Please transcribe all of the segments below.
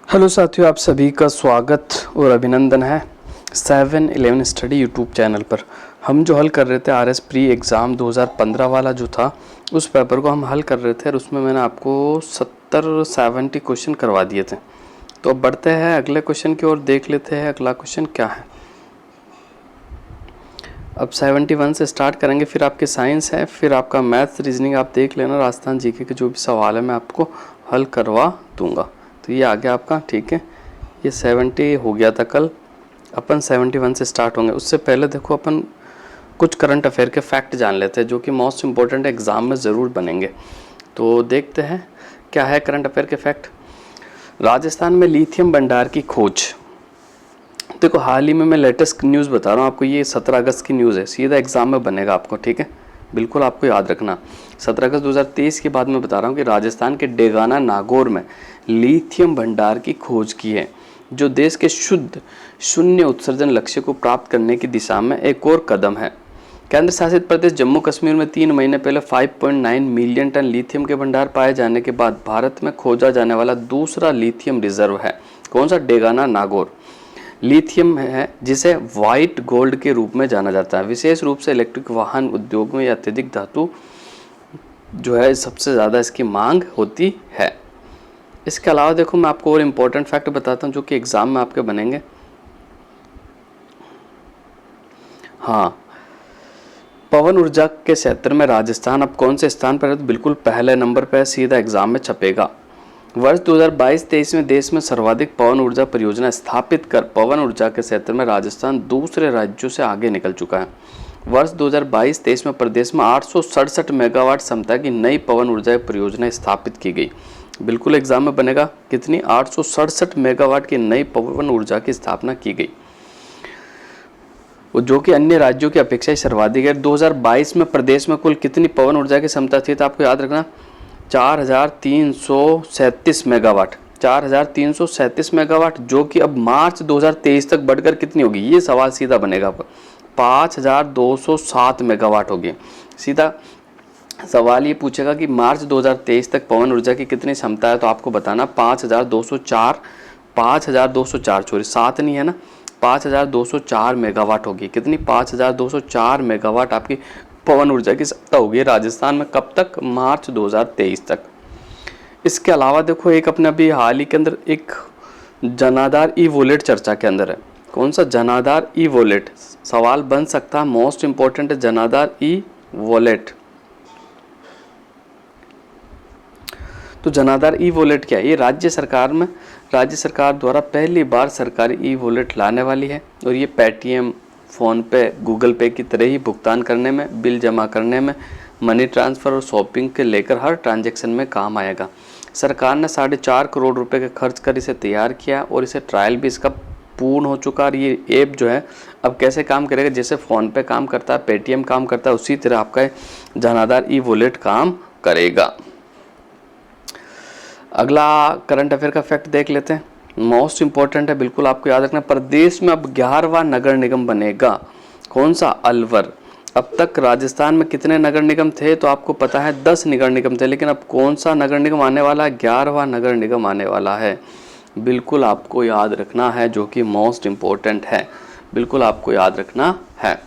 Hello साथियों, आप सभी का स्वागत और अभिनंदन है 7-11 स्टडी यूट्यूब चैनल पर। हम जो हल कर रहे थे आरएस प्री एग्ज़ाम 2015 वाला जो था, उस पेपर को हम हल कर रहे थे और उसमें मैंने आपको 70 क्वेश्चन करवा दिए थे। तो अब बढ़ते हैं अगले क्वेश्चन की ओर, देख लेते हैं अगला क्वेश्चन क्या है। अब 71 से स्टार्ट करेंगे, फिर आपके साइंस है, फिर आपका मैथ्स रीजनिंग आप देख लेना। राजस्थान जीके के जो भी सवाल है मैं आपको हल करवा दूंगा। तो ये आ गया आपका, ठीक है। ये 70 हो गया था कल, अपन 71 से स्टार्ट होंगे। उससे पहले देखो अपन कुछ करंट अफेयर के फैक्ट जान लेते हैं जो कि मोस्ट इम्पोर्टेंट एग्ज़ाम में ज़रूर बनेंगे। तो देखते हैं क्या है करंट अफेयर के फैक्ट। राजस्थान में लिथियम भंडार की खोज। देखो हाल ही में मैं लेटेस्ट न्यूज़ बता रहा हूँ आपको, ये 17 अगस्त की न्यूज़ है, सीधा एग्जाम में बनेगा आपको, ठीक है। बिल्कुल आपको याद रखना। 17 अगस्त 2023 के बाद मैं बता रहा हूँ कि राजस्थान के डेगाना नागौर में लिथियम भंडार की खोज की है, जो देश के शुद्ध शून्य उत्सर्जन लक्ष्य को प्राप्त करने की दिशा में एक और कदम है। केंद्र शासित प्रदेश जम्मू कश्मीर में 3 महीने पहले 5.9 मिलियन टन लिथियम के भंडार पाए जाने के बाद भारत में खोजा जाने वाला दूसरा लिथियम रिजर्व है। कौन सा? डेगाना नागौर। लिथियम है जिसे व्हाइट गोल्ड के रूप में जाना जाता है। विशेष रूप से इलेक्ट्रिक वाहन उद्योग में अत्यधिक धातु जो है सबसे ज़्यादा इसकी मांग होती है। इसके अलावा देखो मैं आपको और इम्पोर्टेंट फैक्ट बताता हूँ जो कि एग्जाम में आपके बनेंगे। हाँ, पवन ऊर्जा के क्षेत्र में राजस्थान अब कौन से स्थान पर है? तो बिल्कुल पहले नंबर पर, सीधा एग्जाम में छपेगा। वर्ष 2022-23 में देश में सर्वाधिक पवन ऊर्जा परियोजना स्थापित कर पवन ऊर्जा के क्षेत्र में राजस्थान दूसरे राज्यों से आगे निकल चुका है। वर्ष 2022-23 में प्रदेश में 867 मेगावाट क्षमता की नई पवन ऊर्जा परियोजना स्थापित की गई। बिल्कुल एग्जाम में बनेगा, कितनी? 867 मेगावाट की नई पवन ऊर्जा की स्थापना की गई, जो कि अन्य राज्यों की अपेक्षा सर्वाधिक है। 2022 में प्रदेश में कुल कितनी पवन ऊर्जा की क्षमता थी? तो आपको याद रखना 4337 मेगावाट, 4337 मेगावाट, जो कि अब मार्च 2023 तक बढ़कर कितनी होगी? ये सवाल सीधा बनेगा, 5207 मेगावाट होगी। सीधा सवाल ये पूछेगा कि मार्च 2023 तक पवन ऊर्जा की कितनी क्षमता है, तो आपको बताना 5204 सॉरी 7 नहीं है ना, 5204 मेगावाट होगी। कितनी? 5204 मेगावाट आपकी पवन ऊर्जा की क्षमता होगी राजस्थान में। कब तक? मार्च 2023 तक। इसके अलावा देखो एक अपने अभी हाल ही के अंदर एक जनाधार ई वॉलेट चर्चा के अंदर है। कौन सा? जनाधार ई वॉलेट। सवाल बन सकता है, मोस्ट इंपॉर्टेंट है जनाधार ई वॉलेट। तो जनाधार ई वॉलेट क्या है? ये राज्य सरकार द्वारा पहली बार सरकारी ई वॉलेट लाने वाली है और ये पेटीएम, फ़ोन पे, गूगल पे की तरह ही भुगतान करने में, बिल जमा करने में, मनी ट्रांसफ़र और शॉपिंग के लेकर हर ट्रांजैक्शन में काम आएगा। सरकार ने 4.5 करोड़ रुपए के खर्च कर इसे तैयार किया और इसे ट्रायल भी इसका पूर्ण हो चुका। और ये ऐप जो है अब कैसे काम करेगा? जैसे फ़ोन पे काम करता है, पेटीएम काम करता है, उसी तरह आपका जनाधार ई वॉलेट काम करेगा। अगला करंट अफेयर का फैक्ट देख लेते हैं, मोस्ट इंपॉर्टेंट है, बिल्कुल आपको याद रखना। प्रदेश में अब 11वां नगर निगम बनेगा। कौन सा? अलवर। अब तक राजस्थान में कितने नगर निगम थे? तो आपको पता है 10 नगर निगम थे, लेकिन अब कौन सा नगर निगम आने वाला है? 11वां नगर निगम आने वाला है। बिल्कुल आपको याद रखना है, जो कि मोस्ट इम्पोर्टेंट है, बिल्कुल आपको याद रखना है,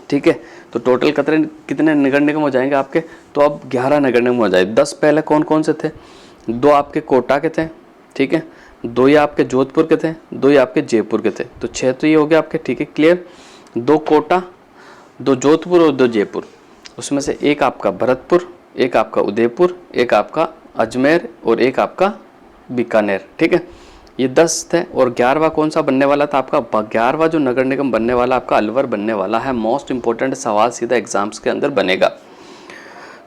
ठीक है। तो टोटल कितने नगर निगम हो जाएंगे आपके? तो अब 11 नगर निगम हो जाए। 10 पहले कौन कौन से थे? 2 आपके कोटा के थे, ठीक है, 2 ये आपके जोधपुर के थे, 2 ये आपके जयपुर के थे, तो 6 तो ये हो गया आपके, ठीक है, क्लियर। 2 कोटा, 2 जोधपुर और 2 जयपुर। उसमें से एक आपका भरतपुर, एक आपका उदयपुर, एक आपका अजमेर और एक आपका बीकानेर, ठीक है। ये 10 थे और 11वां कौन सा बनने वाला था आपका? 11वां जो नगर निगम बनने वाला आपका अलवर बनने वाला है। मोस्ट इंपॉर्टेंट सवाल सीधा एग्जाम्स के अंदर बनेगा।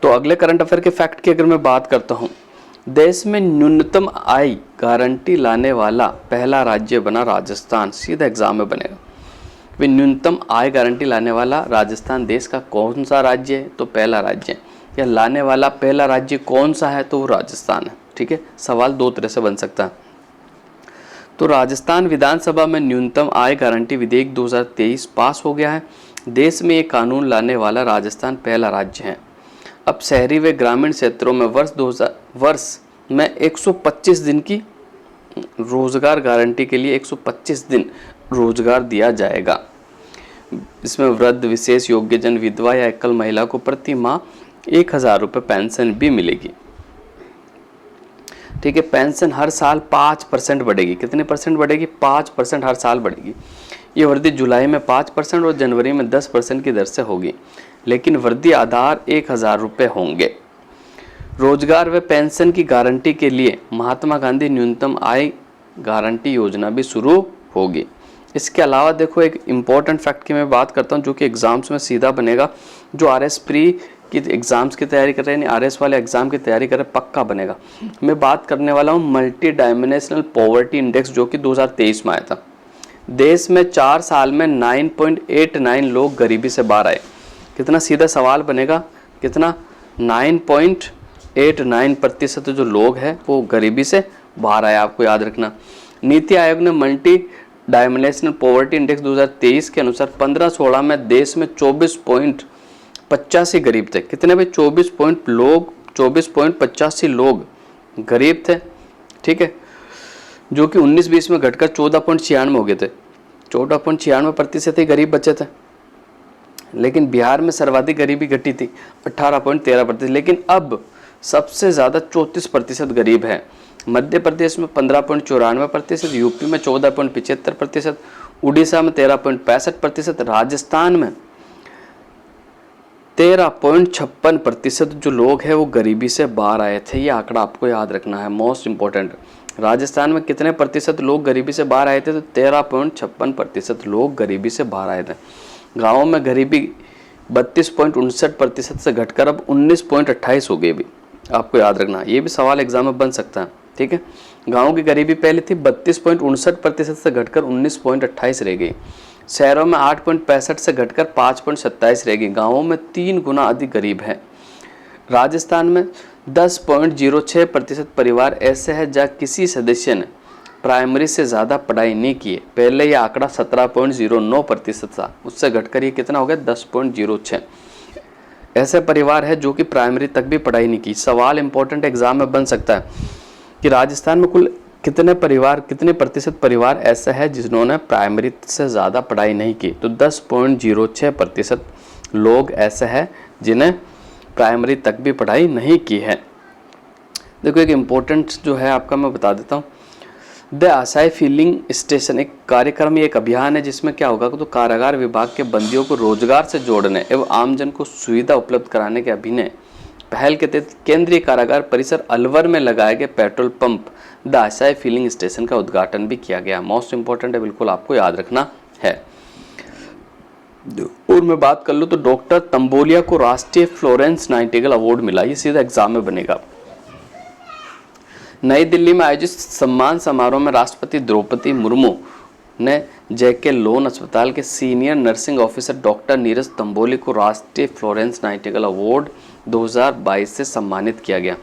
तो अगले करंट अफेयर के फैक्ट की अगर मैं बात करता हूँ, देश में न्यूनतम आय गारंटी लाने वाला पहला राज्य बना राजस्थान, सीधा एग्जाम में बनेगा। वे न्यूनतम आय गारंटी लाने वाला राजस्थान देश का कौन सा राज्य है? तो पहला राज्य है। या लाने वाला पहला राज्य कौन सा है? तो वो राजस्थान है, ठीक है। सवाल 2 तरह से बन सकता है। तो राजस्थान विधानसभा में न्यूनतम आय गारंटी विधेयक 2023 पास हो गया है। देश में ये कानून लाने वाला राजस्थान पहला राज्य है। अब शहरी व ग्रामीण क्षेत्रों में वर्ष में 125 दिन की रोजगार गारंटी के लिए 125 दिन रोजगार दिया जाएगा। इसमें वृद्ध, विशेष योग्यजन, विधवा या एकल महिला को प्रति माह 1000 रुपये पेंशन भी मिलेगी। ठीक है, पेंशन हर साल 5% बढ़ेगी। कितने परसेंट बढ़ेगी? 5% हर साल बढ़ेगी। ये वृद्धि जुलाई में 5% और जनवरी में 10% की दर से होगी, लेकिन वृद्धि आधार 1000 रुपये होंगे। रोजगार व पेंशन की गारंटी के लिए महात्मा गांधी न्यूनतम आय गारंटी योजना भी शुरू होगी। इसके अलावा देखो, एक इम्पॉर्टेंट फैक्ट की मैं बात करता हूँ जो कि एग्जाम्स में सीधा बनेगा। जो RS प्री की एग्जाम्स की तैयारी कर रहे हैं, RS वाले एग्जाम की तैयारी कर रहे हैं, पक्का बनेगा। मैं बात करने वाला हूँ मल्टी डायमेंशनल पॉवर्टी इंडेक्स, जो कि 2023 में आया था। देश में 4 साल में 9.89 लोग गरीबी से बाहर आए। कितना सीधा सवाल बनेगा? कितना? 9.89% जो लोग हैं वो गरीबी से बाहर आए, आपको याद रखना। नीति आयोग ने मल्टी डायमेंशनल पॉवर्टी इंडेक्स 2023 के अनुसार 15-16 में देश में 24.85 गरीब थे। कितने भाई? 24.85 लोग गरीब थे। ठीक है, जो कि 19-20 में घटकर 14.96 हो गए थे। 14.96% ही गरीब बचे थे। लेकिन बिहार में सर्वाधिक गरीबी घटी थी, 18.13%। लेकिन अब सबसे ज़्यादा 34% गरीब है। मध्य प्रदेश में 15.94%, यूपी में 14.75%, उड़ीसा में 13.65%, राजस्थान में 13.56% जो लोग हैं वो गरीबी से बाहर आए थे। ये आंकड़ा आपको याद रखना है, मोस्ट इम्पोर्टेंट। राजस्थान में कितने प्रतिशत लोग गरीबी से बाहर आए थे? तो 13.56% लोग गरीबी से बाहर आए थे। गाँवों में गरीबी 32.59% से घटकर अब 19.28 हो गई भी, आपको याद रखना। ये भी सवाल एग्जाम में बन सकता है। ठीक है, गाँव की गरीबी पहले थी 32.59% से घटकर 19.28 रह गई। शहरों में 8.65 से घटकर 5.27 रह गई। गाँवों में 3 गुना अधिक गरीब है। राजस्थान में 10.06% परिवार ऐसे हैं जहाँ किसी सदस्य ने प्राइमरी से ज़्यादा पढ़ाई नहीं की है। पहले यह आंकड़ा 17.09% था, उससे घटकर ये कितना हो गया? 10.06। ऐसे परिवार है जो कि प्राइमरी तक भी पढ़ाई नहीं की। सवाल इंपॉर्टेंट एग्जाम में बन सकता है कि राजस्थान में कुल कितने प्रतिशत परिवार ऐसा है जिन्होंने प्राइमरी से ज़्यादा पढ़ाई नहीं की? तो 10.06% लोग ऐसे हैं जिन्हें प्राइमरी तक भी पढ़ाई नहीं की है। देखो, एक इम्पोर्टेंट जो है आपका मैं बता देता हूँ। द आशाई फिलिंग स्टेशन एक कार्यक्रम, एक अभियान है जिसमें क्या होगा? तो कारागार विभाग के बंदियों को रोजगार से जोड़ने एवं आमजन को सुविधा उपलब्ध कराने के अभिनय पहल के तहत केंद्रीय कारागार परिसर अलवर में लगाए गए petrol pump the Ashai filling station का उद्घाटन भी किया गया। मोस्ट इंपॉर्टेंट है, बिल्कुल आपको याद रखना है। और मैं बात कर लूँ तो डॉक्टर तंबोलिया को राष्ट्रीय फ्लोरेंस नाइटिंगेल अवार्ड मिला। ये सीधा एग्जाम में बनेगा। नई दिल्ली में आयोजित सम्मान समारोह में राष्ट्रपति द्रौपदी मुर्मू ने JK लोन अस्पताल के senior nursing officer doctor Neeraj Tamboli को राष्ट्रीय फ्लोरेंस नाइटिंगेल अवार्ड 2022 से सम्मानित किया गया।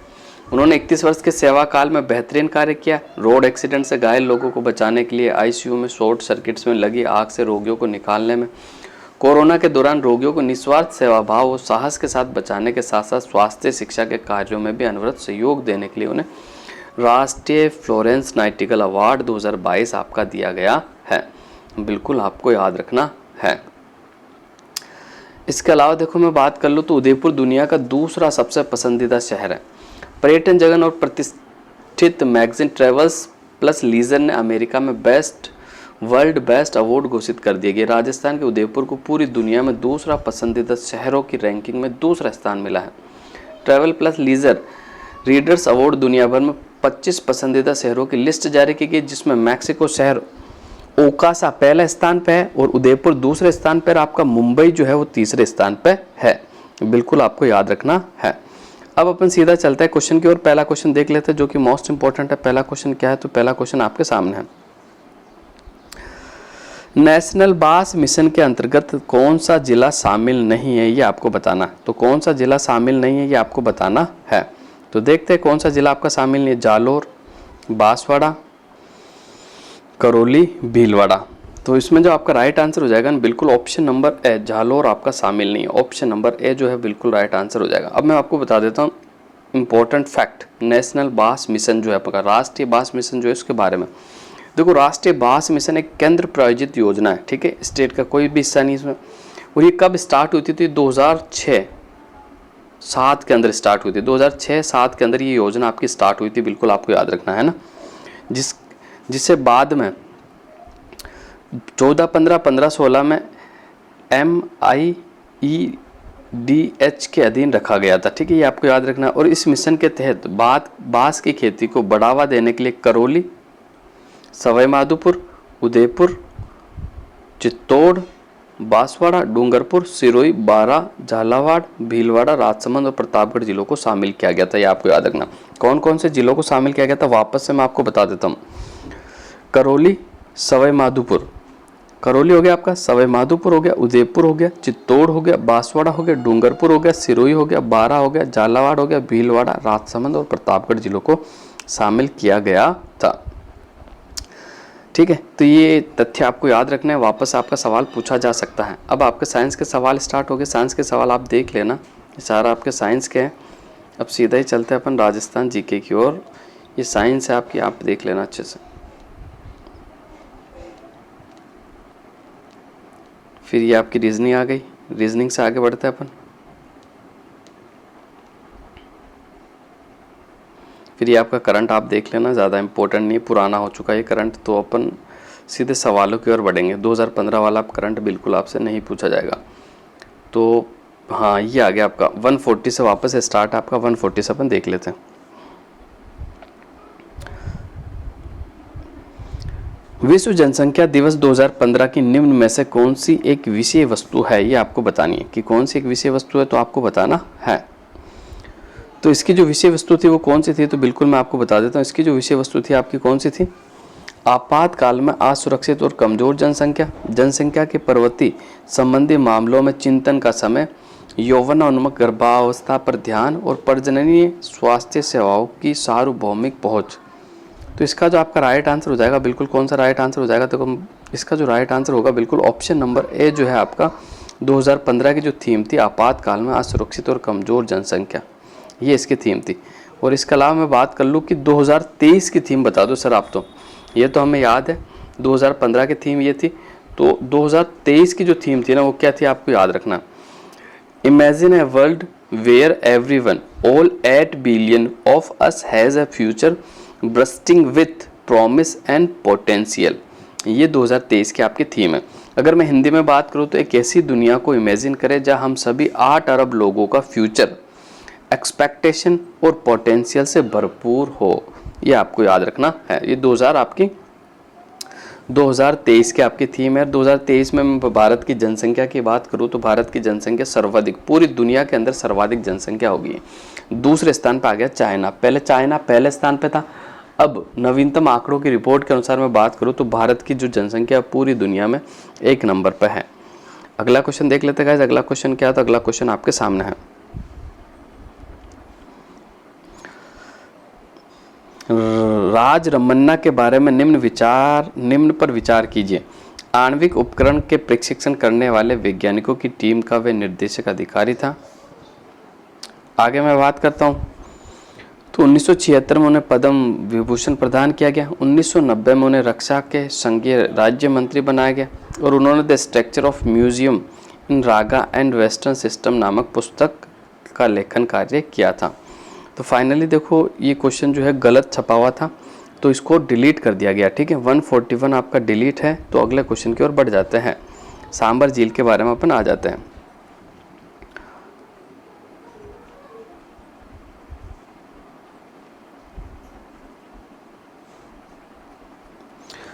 उन्होंने 31 वर्ष के सेवा काल में बेहतरीन कार्य किया। रोड एक्सीडेंट से घायल लोगों को बचाने के लिए, ICU में शॉर्ट सर्किट्स में लगी आग से रोगियों को निकालने में, कोरोना के दौरान रोगियों को निस्वार्थ सेवा भाव और साहस के साथ बचाने के साथ साथ स्वास्थ्य शिक्षा के कार्यों में भी अनवरत सहयोग देने के लिए उन्हें राष्ट्रीय फ्लोरेंस नाइटिंगेल अवार्ड 2022 आपका दिया गया है। बिल्कुल आपको याद रखना है। इसके अलावा देखो, मैं बात कर लूँ तो उदयपुर दुनिया का दूसरा सबसे पसंदीदा शहर है। पर्यटन जगत और प्रतिष्ठित मैगजीन ट्रेवल्स प्लस लीजर ने अमेरिका में वर्ल्ड बेस्ट अवार्ड घोषित कर दिया गया। राजस्थान के उदयपुर को पूरी दुनिया में दूसरा पसंदीदा शहरों की रैंकिंग में दूसरा स्थान मिला है। Travel plus leisure readers award दुनिया भर में 25 पसंदीदा शहरों की लिस्ट जारी की गई, जिसमें मैक्सिको शहर ओकासा पहले स्थान पे है और उदयपुर दूसरे स्थान पर। आपका मुंबई जो है वो तीसरे स्थान पे है। बिल्कुल आपको याद रखना है। अब अपन सीधा चलते हैं क्वेश्चन की ओर। पहला क्वेश्चन देख लेते हैं जो कि मोस्ट इंपॉर्टेंट है। पहला क्वेश्चन क्या है? तो पहला क्वेश्चन आपके सामने है। नेशनल बास मिशन के अंतर्गत कौन सा जिला शामिल नहीं है, ये आपको बताना है। तो कौन सा जिला शामिल नहीं है ये आपको बताना है। तो देखते हैं कौन सा जिला आपका शामिल नहीं है। जालोर, बांसवाड़ा, करौली, भीलवाड़ा। तो इसमें जो आपका राइट आंसर हो जाएगा ना, बिल्कुल ऑप्शन नंबर ए, जालोर आपका शामिल नहीं है। ऑप्शन नंबर ए जो है बिल्कुल राइट आंसर हो जाएगा। अब मैं आपको बता देता हूँ इंपॉर्टेंट फैक्ट, नेशनल बांस मिशन जो है आपका, राष्ट्रीय बांस मिशन जो है उसके बारे में। देखो राष्ट्रीय बांस मिशन एक केंद्र प्रायोजित योजना है, ठीक है, स्टेट का कोई भी हिस्सा नहीं इसमें। और ये कब स्टार्ट हुई थी? 2006-7 के अंदर स्टार्ट हुई थी। 2006-7 के अंदर ये योजना आपकी स्टार्ट हुई थी, बिल्कुल आपको याद रखना है ना। जिससे बाद में 14-15, 15-16 में MIEDH के अधीन रखा गया था, ठीक है, ये आपको याद रखना। और इस मिशन के तहत बांस की खेती को बढ़ावा देने के लिए करौली, सवाई माधोपुर, उदयपुर, चित्तौड़, बांसवाड़ा, डूंगरपुर, सिरोही, बारां, झालावाड़, भीलवाड़ा, राजसमंद और प्रतापगढ़ जिलों को शामिल किया गया था, ये आपको याद रखना। कौन कौन से जिलों को शामिल किया गया था वापस से मैं आपको बता देता हूँ। करौली, सवाई माधोपुर, करौली हो गया आपका, सवाई माधोपुर हो गया, उदयपुर हो गया, चित्तौड़ हो गया, बांसवाड़ा हो गया, डूंगरपुर हो गया, सिरोही हो गया, बारां हो गया, झालावाड़ हो गया, भीलवाड़ा, राजसमंद और प्रतापगढ़ जिलों को शामिल किया गया था, ठीक है। तो ये तथ्य आपको याद रखना है, वापस आपका सवाल पूछा जा सकता है। अब आपके साइंस के सवाल स्टार्ट हो गए, साइंस के सवाल आप देख लेना, ये सारा आपके साइंस के हैं। अब सीधा ही चलते हैं अपन राजस्थान जीके की ओर। ये साइंस है आपकी, आप देख लेना अच्छे से। फिर ये आपकी रीजनिंग आ गई, रीजनिंग से आगे बढ़ते हैं अपन। फिर ये आपका करंट आप देख लेना, ज़्यादा इंपॉर्टेंट नहीं, पुराना हो चुका है ये करंट, तो अपन सीधे सवालों की ओर बढ़ेंगे। 2015 वाला आप करंट बिल्कुल आपसे नहीं पूछा जाएगा। तो हाँ, ये आ गया आपका 140 से वापस स्टार्ट, आपका 140 से अपन देख लेते हैं। विश्व जनसंख्या दिवस 2015 की निम्न में से कौन सी एक विषय वस्तु है, ये आपको बतानी है कि कौन सी एक विषय वस्तु है, तो आपको बताना है। तो इसकी जो विषय वस्तु थी वो कौन सी थी, तो बिल्कुल मैं आपको बता देता हूँ। इसकी जो विषय वस्तु थी आपकी कौन सी थी? आपातकाल में असुरक्षित और कमजोर जनसंख्या, जनसंख्या के प्रवृत्ति संबंधी मामलों में चिंतन का समय, यौवनोन्मुख गर्भावस्था पर ध्यान और प्रजननीय स्वास्थ्य सेवाओं की सार्वभौमिक पहुँच। तो इसका जो आपका राइट आंसर हो जाएगा, बिल्कुल कौन सा राइट आंसर हो जाएगा, तो इसका जो राइट आंसर होगा बिल्कुल ऑप्शन नंबर ए जो है आपका 2015 की जो थीम थी, आपातकाल में असुरक्षित और कमजोर जनसंख्या, ये इसकी थीम थी। और इसके अलावा मैं बात कर लूँ कि 2023 की थीम बता दो सर आप, तो ये तो हमें याद है 2015 की थीम ये थी, तो 2023 की जो थीम थी ना वो क्या थी आपको याद रखना। Imagine a world where everyone, all 8 billion of us has a future bursting with promise and potential, ये 2023 की आपकी थीम है। अगर मैं हिंदी में बात करूँ तो एक ऐसी दुनिया को इमेजिन करें जहां हम सभी 8 अरब लोगों का फ्यूचर एक्सपेक्टेशन और पोटेंशियल से भरपूर हो, ये आपको याद रखना है। ये 2023 की आपकी थीम है। 2023 में मैं भारत की जनसंख्या की बात करूं तो भारत की जनसंख्या सर्वाधिक, पूरी दुनिया के अंदर सर्वाधिक जनसंख्या होगी। दूसरे स्थान पर आ गया चाइना, पहले चाइना पहले स्थान पे था। अब नवीनतम आंकड़ों की रिपोर्ट के अनुसार मैं बात करूं तो भारत की जो जनसंख्या पूरी दुनिया में 1 नंबर पर है। अगला क्वेश्चन देख लेते हैं गाइस, अगला क्वेश्चन क्या है, तो अगला क्वेश्चन आपके सामने है। राज रमन्ना के बारे में निम्न पर विचार कीजिए। आणविक उपकरण के प्रशिक्षण करने वाले वैज्ञानिकों की टीम का वे निर्देशक अधिकारी था। आगे मैं बात करता हूँ तो 1976 में उन्हें पद्म विभूषण प्रदान किया गया। 1990 में उन्हें रक्षा के संघीय राज्य मंत्री बनाया गया और उन्होंने the structure of museum in Raga and western system नामक पुस्तक का लेखन कार्य किया था। तो फाइनली देखो ये क्वेश्चन जो है गलत छपा हुआ था तो इसको डिलीट कर दिया गया, ठीक है। 141 आपका डिलीट है। तो अगले क्वेश्चन की ओर बढ़ जाते हैं। सांबर झील के बारे में अपन आ जाते हैं।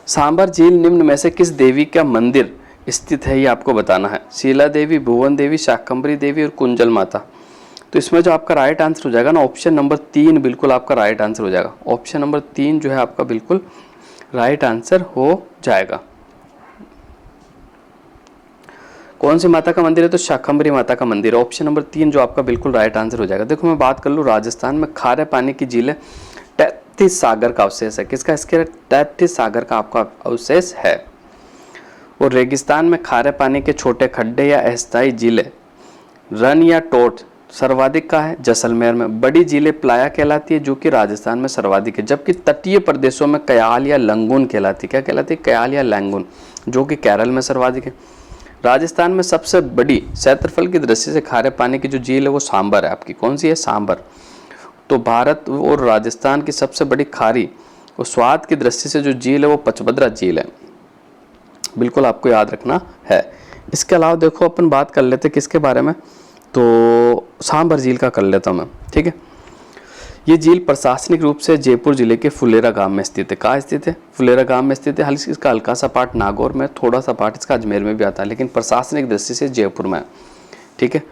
सांबर झील निम्न में से किस देवी का मंदिर स्थित है, ये आपको बताना है। शीला देवी, भुवन देवी, शाकंभरी देवी और कुंजल माता। तो इसमें जो आपका राइट आंसर हो जाएगा ना, ऑप्शन नंबर 3 बिल्कुल आपका राइट आंसर हो जाएगा। ऑप्शन नंबर 3 जो है आपका बिल्कुल राइट आंसर हो जाएगा। कौन सी माता का मंदिर है, तो शाकंभरी माता का मंदिर है। ऑप्शन नंबर 3 जो आपका बिल्कुल राइट आंसर हो जाएगा। देखो मैं बात कर लूँ राजस्थान में खारे पानी की झीलें, तैतीस सागर का अवशेष है। किसका? इसके 33 सागर का आपका अवशेष है। और रेगिस्तान में खारे पानी के छोटे खड्डे या अस्थायी झीलें, रन या टोट सर्वाधिक कहाँ है? जैसलमेर में। बड़ी झीलें प्लाया कहलाती है जो कि राजस्थान में सर्वाधिक है, जबकि तटीय प्रदेशों में कयाल या लंगून कहलाती है। क्या कहलाती है? कयाल या लंगून, जो कि केरल में सर्वाधिक है। राजस्थान में सबसे बड़ी क्षेत्रफल की दृष्टि से खारे पानी की जो झील है वो सांबर है आपकी। कौन सी है? सांबर। तो भारत और राजस्थान की सबसे बड़ी खारी और स्वाद की दृष्टि से जो झील है वो पचभद्रा झील है, बिल्कुल आपको याद रखना है। इसके अलावा देखो अपन बात कर लेते किसके बारे में, तो सांबर झील का कर लेता हूँ मैं, ठीक है। ये झील प्रशासनिक रूप से जयपुर जिले के फुलेरा गांव में स्थित है। कहाँ स्थित है? फुलेरा गांव में स्थित है। इसका हल्का सा पार्ट नागौर में, थोड़ा सा पार्ट इसका अजमेर में भी आता है, लेकिन प्रशासनिक दृष्टि से जयपुर में है, ठीक है।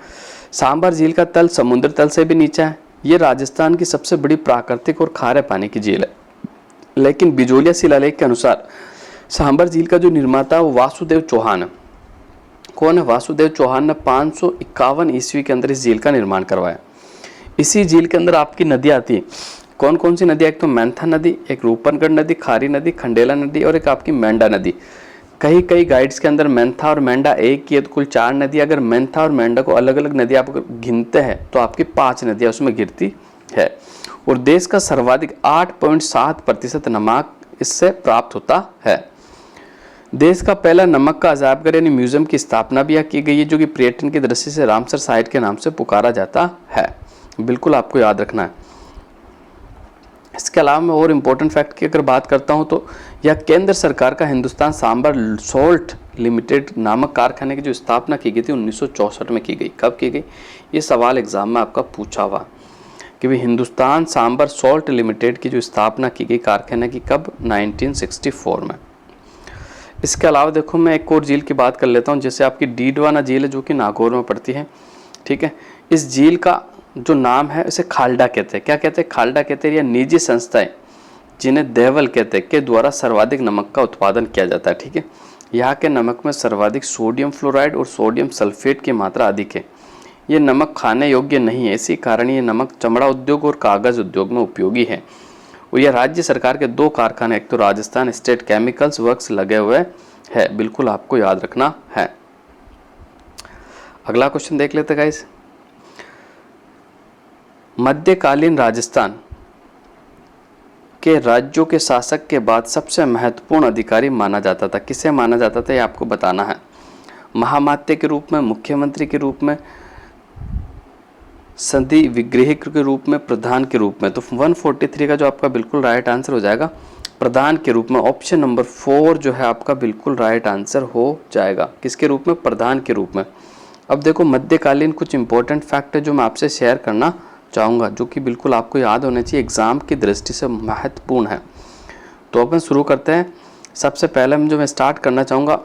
सांबर झील का तल समुद्र तल से भी नीचा है। ये राजस्थान की सबसे बड़ी प्राकृतिक और खारे पानी की झील है, लेकिन बिजोलिया शिलालेख के अनुसार सांबर झील का जो निर्माता है वो वासुदेव चौहान है। कौन है? वासुदेव चौहान ने 551 ईस्वी के अंदर इस झील का निर्माण करवाया। इसी झील के अंदर आपकी नदियाँ आती है। कौन कौन सी नदियाँ? एक तो मैंथा नदी, एक रूपनगढ़ नदी, खारी नदी, खंडेला नदी और एक आपकी मेंढा नदी। कई गाइड्स के अंदर मेंथा और मेंढा एक ही है, तो कुल 4 नदी। अगर मेंथा और मेंढा को अलग अलग नदी आप गिनते हैं तो आपकी 5 नदियाँ उसमें गिरती है। और देश का सर्वाधिक 8.7% नमक इससे प्राप्त होता है। देश का पहला नमक का अजायबघर यानी म्यूजियम की स्थापना भी यहाँ की गई है, जो कि पर्यटन की दृष्टि से रामसर साइट के नाम से पुकारा जाता है, बिल्कुल आपको याद रखना है। इसके अलावा मैं और इम्पोर्टेंट फैक्ट की अगर बात करता हूँ तो यह केंद्र सरकार का हिंदुस्तान सांबर सॉल्ट लिमिटेड नामक कारखाने की जो स्थापना की गई थी 1964 में की गई। कब की गई? ये सवाल एग्जाम में आपका पूछा हुआ कि भाई हिंदुस्तान सांबर सॉल्ट लिमिटेड की जो स्थापना की गई कारखाने की, कब? 1964 में। इसके अलावा देखो मैं एक और झील की बात कर लेता हूँ, जैसे आपकी डीडवाना झील है जो कि नागौर में पड़ती है, ठीक है। इस झील का जो नाम है उसे खाल्डा कहते हैं। क्या कहते हैं? खाल्डा कहते हैं। या निजी संस्थाएं जिन्हें देवल कहते हैं के द्वारा सर्वाधिक नमक का उत्पादन किया जाता है, ठीक है। यहाँ के नमक में सर्वाधिक सोडियम फ्लोराइड और सोडियम सल्फेट की मात्रा अधिक है। ये नमक खाने योग्य नहीं है, इसी कारण ये नमक चमड़ा उद्योग और कागज उद्योग में उपयोगी है। और यह राज्य सरकार के 2 कारखाने, एक तो राजस्थान स्टेट केमिकल्स वर्क्स लगे हुए है, बिल्कुल आपको याद रखना है। अगला क्वेश्चन देख लेते गाइस। मध्यकालीन राजस्थान के राज्यों के शासक के बाद सबसे महत्वपूर्ण अधिकारी माना जाता था। किसे माना जाता था ये आपको बताना है। महामात्य के रूप में, मुख्यमंत्री के रूप में, संधि विग्रही के रूप में, प्रधान के रूप में। तो 143 का जो आपका बिल्कुल राइट आंसर हो जाएगा प्रधान के रूप में। ऑप्शन नंबर 4 जो है आपका बिल्कुल राइट आंसर हो जाएगा। किसके रूप में? प्रधान के रूप में। अब देखो मध्यकालीन कुछ इंपॉर्टेंट फैक्ट है जो मैं आपसे शेयर करना चाहूँगा, जो कि बिल्कुल आपको याद होने चाहिए, एग्जाम की दृष्टि से महत्वपूर्ण है। तो अपन शुरू करते हैं। सबसे पहले जो मैं स्टार्ट करना चाहूँगा,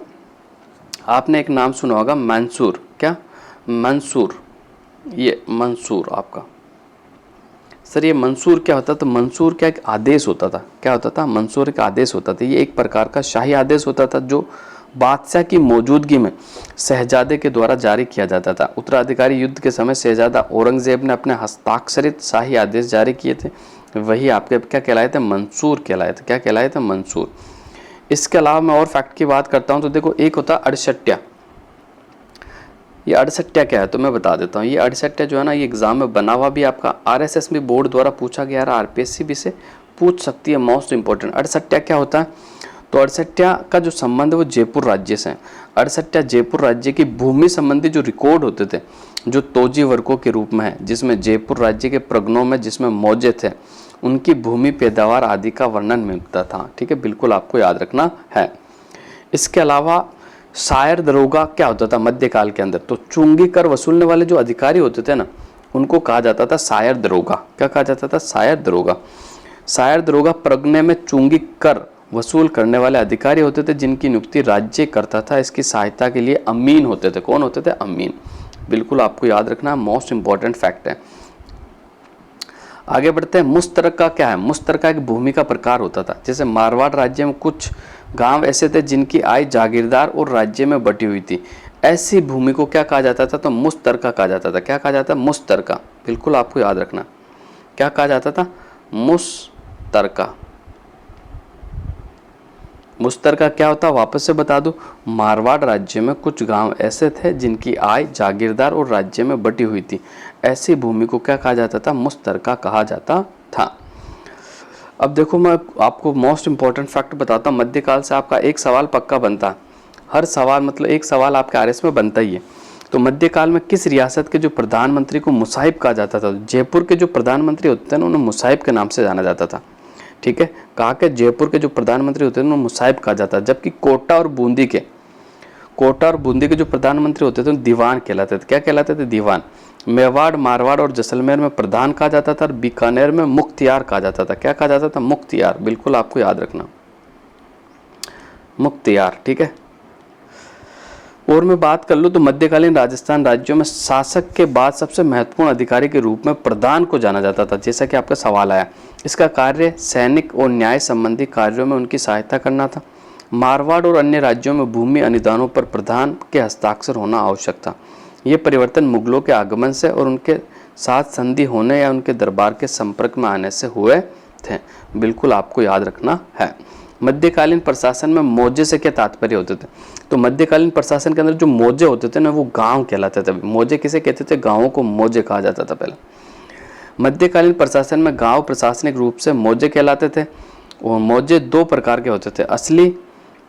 आपने एक नाम सुना होगा मंसूर। क्या? मंसूर। ये मंसूर आपका सर, ये मंसूर क्या होता था? तो मंसूर क्या एक आदेश होता था। क्या होता था? मंसूर एक आदेश होता था। ये एक प्रकार का शाही आदेश होता था जो बादशाह की मौजूदगी में शहजादे के द्वारा जारी किया जाता था। उत्तराधिकारी युद्ध के समय शहजादा औरंगजेब ने अपने हस्ताक्षरित शाही आदेश जारी किए थे, वही आपके क्या कहलाए थे? मंसूर कहलाए थे। क्या कहलाए थे? मंसूर। इसके अलावा मैं और फैक्ट की बात करता हूँ तो देखो, एक होता अड़सठ्या। ये अड़सठ्या क्या है तो मैं बता देता हूँ। ये अड़सठ्या जो है ना, ये एग्जाम में बना हुआ भी आपका RSS में बोर्ड द्वारा पूछा गया है, RPSC भी से पूछ सकती है। मोस्ट इंपॉर्टेंट अड़सठ्या क्या होता है? तो अड़सठ्या का जो संबंध है वो जयपुर राज्य से है। अड़सठ्या जयपुर राज्य की भूमि संबंधी जो रिकॉर्ड होते थे, जो तोजी वर्गों के रूप में है, जिसमें जयपुर राज्य के प्रगनों में जिसमें मौजे थे, उनकी भूमि पैदावार आदि का वर्णन मिलता था, ठीक है। बिल्कुल आपको याद रखना है। इसके अलावा शायर दरोगा क्या होता था मध्यकाल के अंदर? तो चुंगी कर वसूलने वाले जो अधिकारी होते थे ना, उनको कहा जाता था शायर दरोगा। क्या कहा जाता था? शायर दरोगा। शायर दरोगा प्रगने में चुंगी कर वसूल करने वाले अधिकारी होते थे, जिनकी नियुक्ति राज्य करता था। इसकी सहायता के लिए अमीन होते थे। कौन होते थे? अमीन। बिल्कुल आपको याद रखना, मोस्ट इंपॉर्टेंट फैक्ट है। आगे बढ़ते हैं। मुस्तरका क्या है? मुस्तरका एक भूमि का प्रकार होता था। जैसे मारवाड़ राज्य में कुछ गांव ऐसे थे जिनकी आय जागीरदार और राज्य में बटी हुई थी, ऐसी भूमि को क्या कहा जाता था? तो मुस्तरका कहा जाता था। क्या कहा जाता? मुस्तरका। बिल्कुल आपको याद रखना, क्या कहा जाता था? मुस्तरका। मुश्तरका क्या होता है वापस से बता दूं, मारवाड़ राज्य में कुछ गांव ऐसे थे जिनकी आय जागीरदार और राज्य में बटी हुई थी। ऐसी भूमि को क्या कहा जाता था, मुश्तरका कहा जाता था। अब देखो मैं आपको मोस्ट इंपॉर्टेंट फैक्ट बताता हूँ। मध्यकाल से आपका एक सवाल पक्का बनता, हर सवाल मतलब एक सवाल आपके आरएस में बनता ही है। तो मध्यकाल में किस रियासत के जो प्रधानमंत्री को मुसाहिब कहा जाता था, जयपुर के जो प्रधानमंत्री होते थे ना उन्हें मुसाहिब के नाम से जाना जाता था। ठीक है, कहा कि जयपुर के जो प्रधानमंत्री होते थे उन्हें मुसाहिब कहा जाता, जबकि कोटा और बूंदी के जो प्रधानमंत्री होते थे दीवान कहलाते थे। क्या कहलाते थे, दीवान। मेवाड़, मारवाड़ और जैसलमेर में प्रधान कहा जाता था और बीकानेर में मुख्तियार कहा जाता था। क्या कहा जाता था, मुख्तियार। बिल्कुल आपको याद रखना, मुख्तियार। ठीक है, और मैं बात कर लूँ तो मध्यकालीन राजस्थान राज्यों में शासक के बाद सबसे महत्वपूर्ण अधिकारी के रूप में प्रधान को जाना जाता था, जैसा कि आपका सवाल आया। इसका कार्य सैनिक और न्याय संबंधी कार्यों में उनकी सहायता करना था। मारवाड़ और अन्य राज्यों में भूमि अनुदानों पर प्रधान के हस्ताक्षर होना आवश्यक था। ये परिवर्तन मुगलों के आगमन से और उनके साथ संधि होने या उनके दरबार के संपर्क में आने से हुए थे। बिल्कुल आपको याद रखना है। मध्यकालीन प्रशासन में मौजे से क्या तात्पर्य होते थे, तो मध्यकालीन प्रशासन के अंदर जो मौजे होते थे ना वो गांव कहलाते थे। मौजे किसे कहते थे, गांवों को मौजे कहा जाता था पहले। मध्यकालीन प्रशासन में गांव प्रशासनिक रूप से मौजे कहलाते थे और मौजे दो प्रकार के होते थे, असली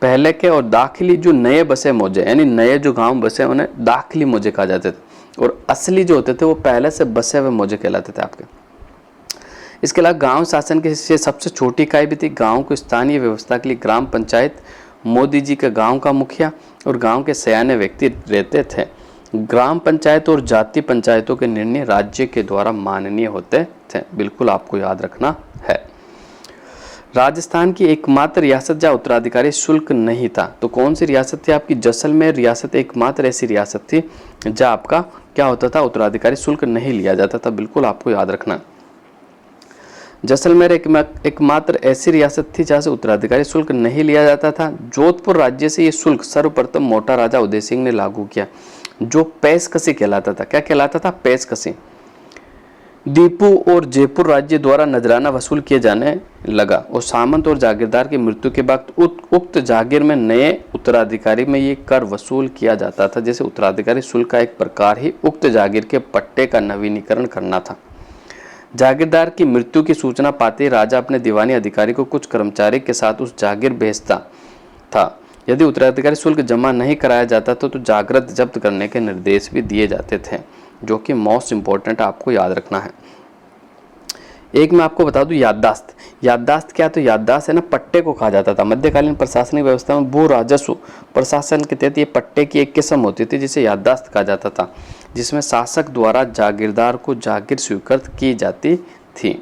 पहले के और दाखिली। जो नए बसे मौजे यानी नए जो गांव बसे उन्हें दाखिली मौजे कहा जाते थे और असली जो होते थे वो पहले से बसे हुए मौजे कहलाते थे आपके। इसके अलावा गांव शासन के हिस्से सबसे छोटी इकाई भी थी। गांव को स्थानीय व्यवस्था के लिए ग्राम पंचायत, मोदी जी के गांव का मुखिया और गांव के सयाने व्यक्ति रहते थे। ग्राम पंचायत और जाति पंचायतों के निर्णय राज्य के द्वारा माननीय होते थे। बिल्कुल आपको याद रखना है। राजस्थान की एकमात्र रियासत जहाँ उत्तराधिकारी शुल्क नहीं था, तो कौन सी रियासत थी आपकी, जैसलमेर रियासत एकमात्र ऐसी रियासत थी जहाँ आपका क्या होता था, उत्तराधिकारी शुल्क नहीं लिया जाता था। बिल्कुल आपको याद रखना, जैसलमेर एकमात्र ऐसी रियासत थी जहाँ से उत्तराधिकारी शुल्क नहीं लिया जाता था। जोधपुर राज्य से ये शुल्क सर्वप्रथम मोटा राजा उदय सिंह ने लागू किया, जो पेशकशी कहलाता था। क्या कहलाता था, पेशकशी। दीपू और जयपुर राज्य द्वारा नजराना वसूल किए जाने लगा और सामंत और जागीरदार की मृत्यु के बाद उक्त जागीर में नए उत्तराधिकारी में ये कर वसूल किया जाता था। जैसे उत्तराधिकारी शुल्क का एक प्रकार ही उक्त जागीर के पट्टे का नवीनीकरण करना था। जागीरदार की मृत्यु की सूचना पाते ही राजा अपने दीवानी अधिकारी को कुछ कर्मचारी के साथ उस जागीर भेजता था। यदि उत्तराधिकारी शुल्क जमा नहीं कराया जाता तो जागृत जब्त करने के निर्देश भी दिए जाते थे, जो कि मोस्ट इंपॉर्टेंट आपको याद रखना है। एक मैं आपको बता दूं, याददाश्त। याददाश्त क्या, तो याददाश्त है ना पट्टे को कहा जाता था। मध्यकालीन प्रशासनिक व्यवस्था में भू राजस्व प्रशासन के तहत ये पट्टे की एक किस्म होती थी जिसे याददाश्त कहा जाता था, जिसमें शासक द्वारा जागीरदार को जागीर स्वीकृत की जाती थी।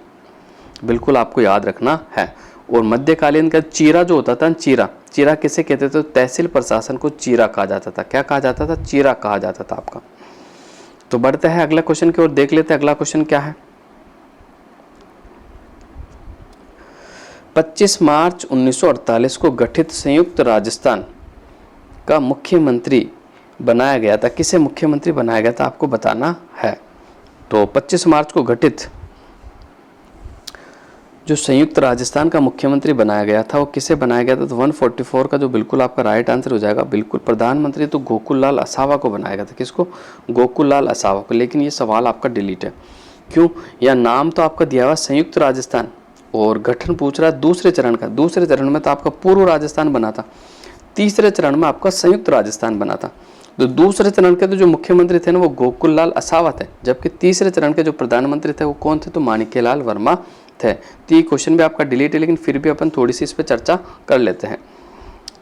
बिल्कुल आपको याद रखना है। और मध्यकालीन का चीरा जो होता था, चीरा किसे कहते थे, तहसील प्रशासन को चीरा कहा जाता था। क्या कहा जाता था, चीरा कहा जाता था आपका। तो बढ़ते हैं अगला क्वेश्चन की ओर, देख लेते हैं अगला क्वेश्चन क्या है। 25 मार्च 1948 को गठित संयुक्त राजस्थान का मुख्यमंत्री बनाया गया था। किसे मुख्यमंत्री बनाया गया था आपको बताना है। तो 25 मार्च को गठित जो संयुक्त राजस्थान का मुख्यमंत्री बनाया गया था वो किसे बनाया गया था, तो 144 का जो बिल्कुल आपका राइट आंसर हो जाएगा। बिल्कुल प्रधानमंत्री तो गोकुल लाल असावा को बनाया गया था। किसको, गोकुल लाल असावा को। लेकिन ये सवाल आपका डिलीट है, क्यों, या नाम तो आपका दिया हुआ संयुक्त राजस्थान और गठन पूछ रहा है दूसरे चरण का। दूसरे चरण में तो आपका पूर्व राजस्थान बना था, तीसरे चरण में आपका संयुक्त राजस्थान बना था। तो दूसरे चरण के तो जो मुख्यमंत्री थे ना वो गोकुल लाल असावा थे, जबकि तीसरे चरण के जो प्रधानमंत्री थे वो कौन थे, तो माणिक्यलाल वर्मा थे। तो ये क्वेश्चन भी आपका डिलीट है, लेकिन फिर भी अपन थोड़ी सी इस पर चर्चा कर लेते हैं।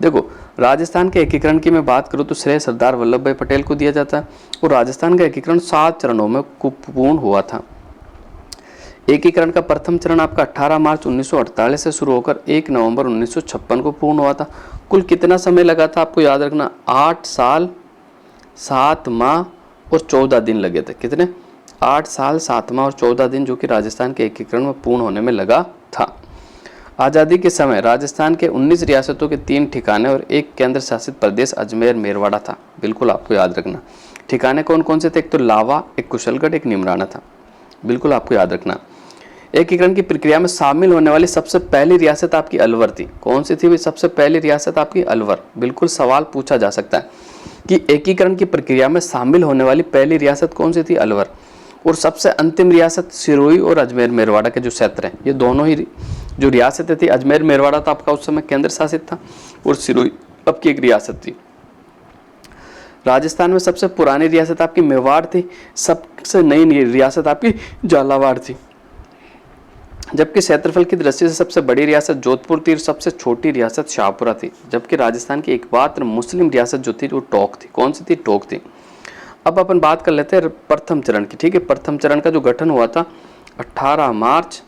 देखो, राजस्थान के एकीकरण की मैं बात करूँ तो श्रेय सरदार वल्लभ भाई पटेल को दिया जाता है और राजस्थान का एकीकरण 7 चरणों में पूर्ण हुआ था। एकीकरण का प्रथम चरण आपका 18 मार्च 1948 से शुरू होकर 1 नवंबर 1956 को पूर्ण हुआ था। कुल कितना समय लगा था आपको याद रखना, 8 साल 7 माह और 14 दिन लगे थे। कितने, 8 साल 7 माह और 14 दिन, जो कि राजस्थान के एकीकरण में पूर्ण होने में लगा था। आज़ादी के समय राजस्थान के 19 रियासतों के 3 ठिकाने और 1 केंद्र शासित प्रदेश अजमेर मेरवाड़ा था। बिल्कुल आपको याद रखना। ठिकाने कौन कौन से थे, एक तो लावा, एक कुशलगढ़, एक निमराना था। बिल्कुल आपको याद रखना। एकीकरण की प्रक्रिया में शामिल होने वाली सबसे पहली रियासत आपकी अलवर थी। कौन सी थी भाई? सबसे पहली रियासत आपकी अलवर। बिल्कुल सवाल पूछा जा सकता है कि एकीकरण की प्रक्रिया में शामिल होने वाली पहली रियासत कौन सी थी? अलवर। और सबसे अंतिम रियासत सिरोही और अजमेर मेरवाड़ा के जो क्षेत्र हैं, ये दोनों ही जो रियासतें थी, अजमेर मेरवाड़ा तो आपका उस समय केंद्र शासित था और सिरोही आपकी एक रियासत थी। राजस्थान में सबसे पुरानी रियासत आपकी मेवाड़ थी, सबसे नई रियासत आपकी झालावाड़ थी। जबकि क्षेत्रफल की दृष्टि से सबसे बड़ी रियासत जोधपुर थी और सबसे छोटी रियासत शाहपुरा थी। जबकि राजस्थान की एकमात्र मुस्लिम रियासत जो थी वो टोंक थी। कौन सी थी? टोंक थी। अब अपन बात कर लेते हैं प्रथम चरण की। ठीक है, प्रथम चरण का जो गठन हुआ था 18 मार्च